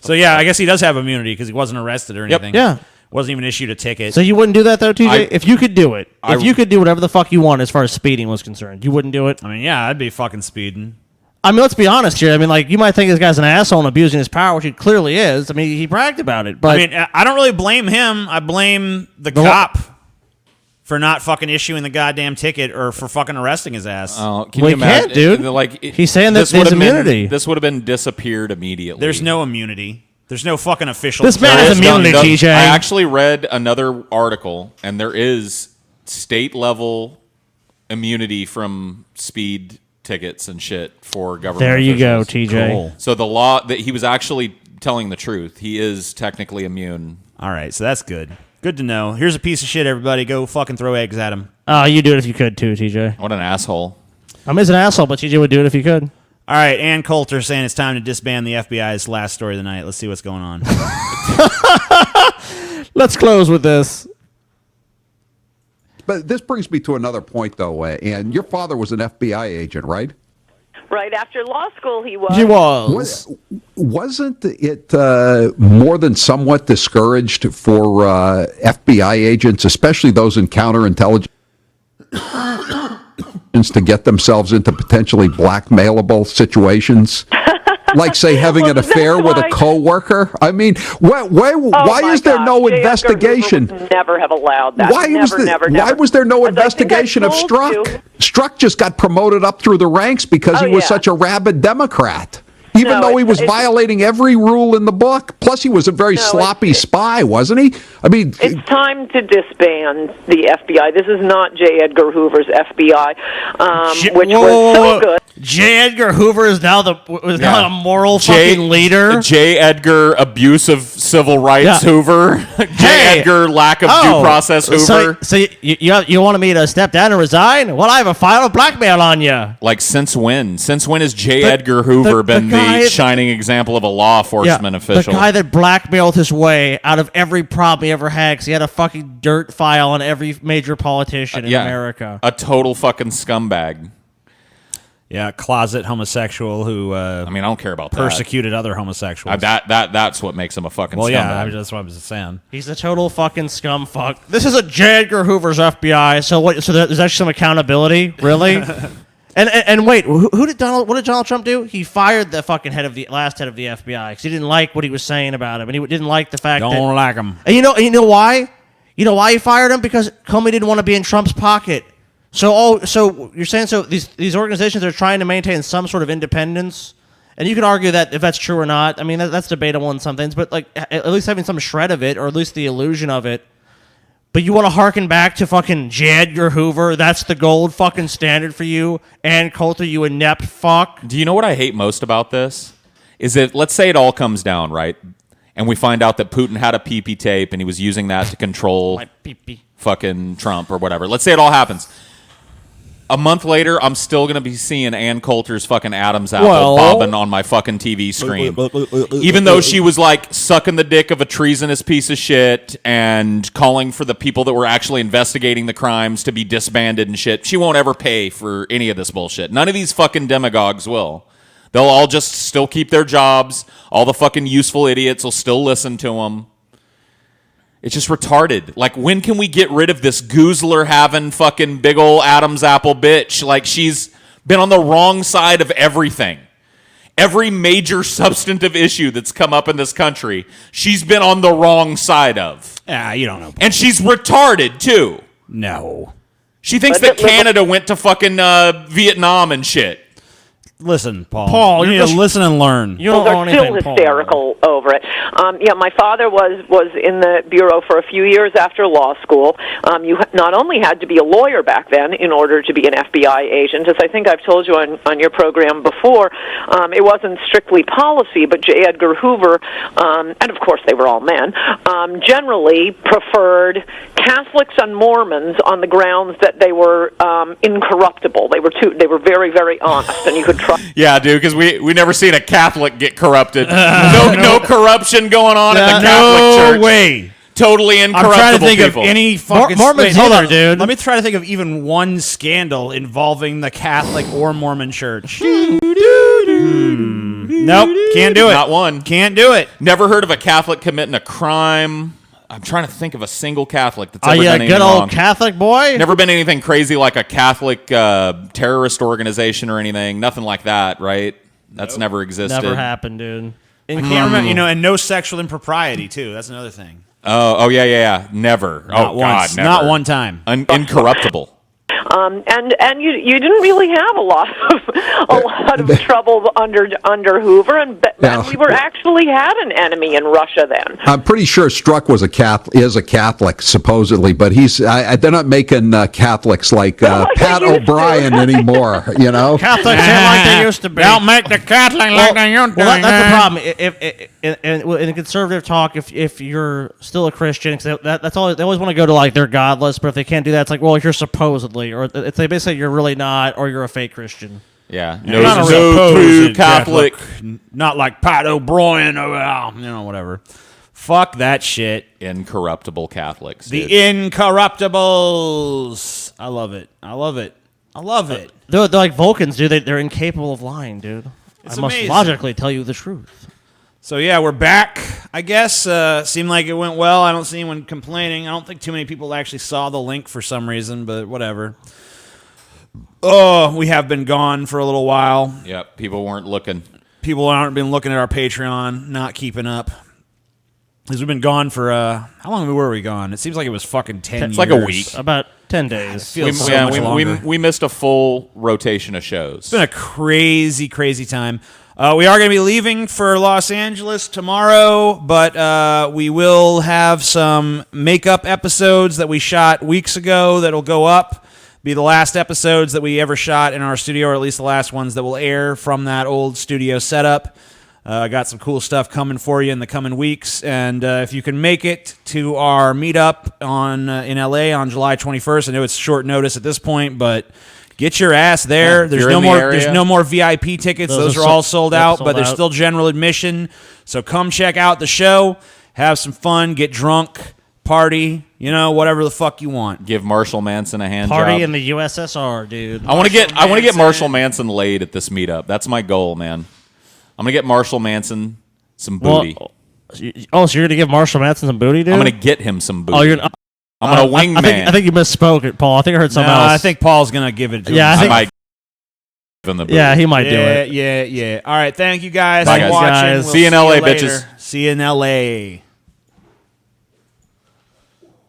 F: So, yeah, I guess he does have immunity because he wasn't arrested or anything.
G: Yeah.
F: Wasn't even issued a ticket.
G: So you wouldn't do that, though, TJ? If you could do it. If you could do whatever the fuck you want as far as speeding was concerned, you wouldn't do it?
F: I mean, yeah, I'd be fucking speeding.
G: I mean, let's be honest here. I mean, like, you might think this guy's an asshole and abusing his power, which he clearly is. I mean, he bragged about it. But
F: I mean, I don't really blame him. I blame the cop for not fucking issuing the goddamn ticket or for fucking arresting his ass.
E: Can
G: We
E: you imagine,
G: can't, dude.
E: Like,
G: He's saying that
E: this would
G: there's
E: have been-
G: immunity.
E: This would have been disappeared immediately.
F: There's no immunity. There's no fucking official.
G: This man
E: There
G: has
E: is no-
G: immunity, TJ.
E: I actually read another article, and there is state level immunity from speed tickets and shit for government.
G: There you go,
E: officials.
G: TJ.
F: Cool.
E: So the law that he was actually telling the truth. He is technically immune.
F: All right, so that's good. Good to know. Here's a piece of shit, everybody. Go fucking throw eggs at him.
G: Oh, you do it if you could too, TJ.
E: What an asshole.
G: I'm an asshole, but TJ would do it if you could.
F: All right, Ann Coulter saying it's time to disband the FBI's last story of the night. Let's see what's going on.
G: Let's close with this.
K: But this brings me to another point, though, and your father was an FBI agent, right?
L: Right after law school, he was.
G: He was.
K: Wasn't it more than somewhat discouraged for FBI agents, especially those in counterintelligence, to get themselves into potentially blackmailable situations? Like, say, having an affair with a coworker. I mean, why is there no investigation?
L: Never have allowed that.
K: Why was there no investigation of Strzok? Strzok just got promoted up through the ranks because he was such a rabid Democrat. Even though he was violating every rule in the book. Plus, he was a very sloppy spy, wasn't he? I mean,
L: it's time to disband the FBI. This is not J. Edgar Hoover's FBI, which was so good.
G: J. Edgar Hoover is now a moral fucking leader.
E: J. Edgar abuse of civil rights Hoover. J. Edgar lack of due process Hoover.
G: So you wanted me to step down and resign? Well, I have a file of blackmail on you.
E: Like, since when? Since when has J. Edgar Hoover been the shining example of a law enforcement official?
G: The guy that blackmailed his way out of every problem he ever had, 'cause he had a fucking dirt file on every major politician in America.
E: A total fucking scumbag.
F: Yeah, closet homosexual who.
E: I mean, I don't care about
F: persecuted other homosexuals.
E: That's what makes him a fucking.
F: Well,
E: scumbag.
F: yeah, that's what I was saying.
G: He's a total fucking scum fuck. This is a J. Edgar Hoover's FBI. So what? So there's actually some accountability, really. and wait, what did Donald Trump do? He fired the fucking last head of the FBI because he didn't like what he was saying about him, and he didn't like the fact that
F: don't like him.
G: And you know why? You know why he fired him? Because Comey didn't want to be in Trump's pocket. So you're saying these organizations are trying to maintain some sort of independence, and you could argue that if that's true or not. I mean, that's debatable in some things, but like at least having some shred of it, or at least the illusion of it. But you want to harken back to fucking J. Edgar Hoover? That's the gold fucking standard for you, Ann Coulter, you inept fuck.
E: Do you know what I hate most about this? Is that, let's say it all comes down, right? And we find out that Putin had a pee-pee tape and he was using that to control fucking Trump or whatever. Let's say it all happens. A month later, I'm still going to be seeing Ann Coulter's fucking Adam's apple bobbing on my fucking TV screen. Even though she was like sucking the dick of a treasonous piece of shit and calling for the people that were actually investigating the crimes to be disbanded and shit. She won't ever pay for any of this bullshit. None of these fucking demagogues will. They'll all just still keep their jobs. All the fucking useful idiots will still listen to them. It's just retarded. Like, when can we get rid of this goozler having fucking big ol' Adam's apple bitch? Like, she's been on the wrong side of everything. Every major substantive issue that's come up in this country, she's been on the wrong side of.
F: Yeah, you don't know.
E: And she's retarded, too.
F: No.
E: She thinks that Canada went to fucking Vietnam and shit.
F: Listen, Paul, you need to listen and learn.
G: You don't
L: They're
G: know anything,
L: still hysterical over it. My father was in the bureau for a few years after law school. You not only had to be a lawyer back then in order to be an FBI agent, as I think I've told you on your program before, it wasn't strictly policy, but J. Edgar Hoover, and of course they were all men, generally preferred Catholics and Mormons on the grounds that they were incorruptible. They were very, very honest, and you could trust.
E: Yeah, dude, because we never seen a Catholic get corrupted. No corruption going on in the Catholic Church.
F: No way.
E: Totally incorruptible
F: I'm trying to think
E: people.
F: of any fucking...
G: Mormons
F: hold on,
G: dude.
F: Let me try to think of even one scandal involving the Catholic or Mormon Church. Nope, can't do it.
E: Not one.
F: Can't do it.
E: Never heard of a Catholic committing a crime. I'm trying to think of a single Catholic that's ever done anything
G: good old
E: wrong.
G: Catholic boy?
E: Never been anything crazy like a Catholic terrorist organization or anything. Nothing like that, right? That's never existed.
G: Never happened, dude.
F: I can't remember, and no sexual impropriety, too. That's another thing.
E: Oh, yeah. Never.
F: Not once.
E: God, never.
F: Not one time.
E: Incorruptible.
L: And you didn't really have a lot of trouble under Hoover, and we were actually had an enemy in Russia then.
K: I'm pretty sure Strzok is a Catholic supposedly, but they're not making Catholics like Pat O'Brien anymore. You know,
G: Catholics ain't like they used to be.
F: Don't make the Catholic like they used to be.
G: Well, that's the problem. In conservative talk, if you're still a Christian, cause that's all they always want to go to, like they're godless. But if they can't do that, it's like, well, you're supposedly, or if they basically say you're really not, or you're a fake Christian.
E: Yeah,
F: no true Catholic, not like Pat O'Brien, whatever. Fuck that shit.
E: Incorruptible Catholics.
F: The Incorruptibles. I love it.
G: They're like Vulcans, dude. They're incapable of lying, dude.
F: It's
G: I must
F: amazing.
G: logically tell you the truth.
F: So yeah, we're back. I guess seemed like it went well. I don't see anyone complaining. I don't think too many people actually saw the link for some reason, but whatever. Oh, we have been gone for a little while.
E: Yep, people weren't looking.
F: People aren't been looking at our Patreon, not keeping up. Because we've been gone for, how long were we gone? It seems like it was fucking 10 years.
E: It's like a week.
G: About 10 days.
F: It feels so much longer.
E: We missed a full rotation of shows.
F: It's been a crazy, crazy time. We are going to be leaving for Los Angeles tomorrow, but we will have some makeup episodes that we shot weeks ago that'll go up. Be the last episodes that we ever shot in our studio, or at least the last ones that will air from that old studio setup. Got some cool stuff coming for you in the coming weeks, and if you can make it to our meetup in LA on July 21st, I know it's short notice at this point, but get your ass there.
E: Yeah,
F: there's no more VIP tickets; those are all sold out, but there's still general admission. So come check out the show, have some fun, get drunk, party, whatever the fuck you want.
E: Give Marshall Manson a hand
G: Party
E: job.
G: in the USSR, dude.
E: I want to get Marshall Manson laid at this meetup. That's my goal, man. I'm going to get Marshall Manson some booty.
G: So you're going to give Marshall Manson some booty, dude?
E: I'm going to get him some booty.
G: Oh, you're.
E: I'm going to wingman.
G: I think you misspoke it, Paul. I think I heard something else.
F: I think Paul's going to give it to him.
E: I might give him the booty.
G: Yeah, he might do it.
F: Yeah. All right, thank you guys
E: Bye,
F: for
E: guys.
F: watching.
G: Guys.
F: We'll
E: See you in LA,
F: later.
E: bitches.
F: See you in LA.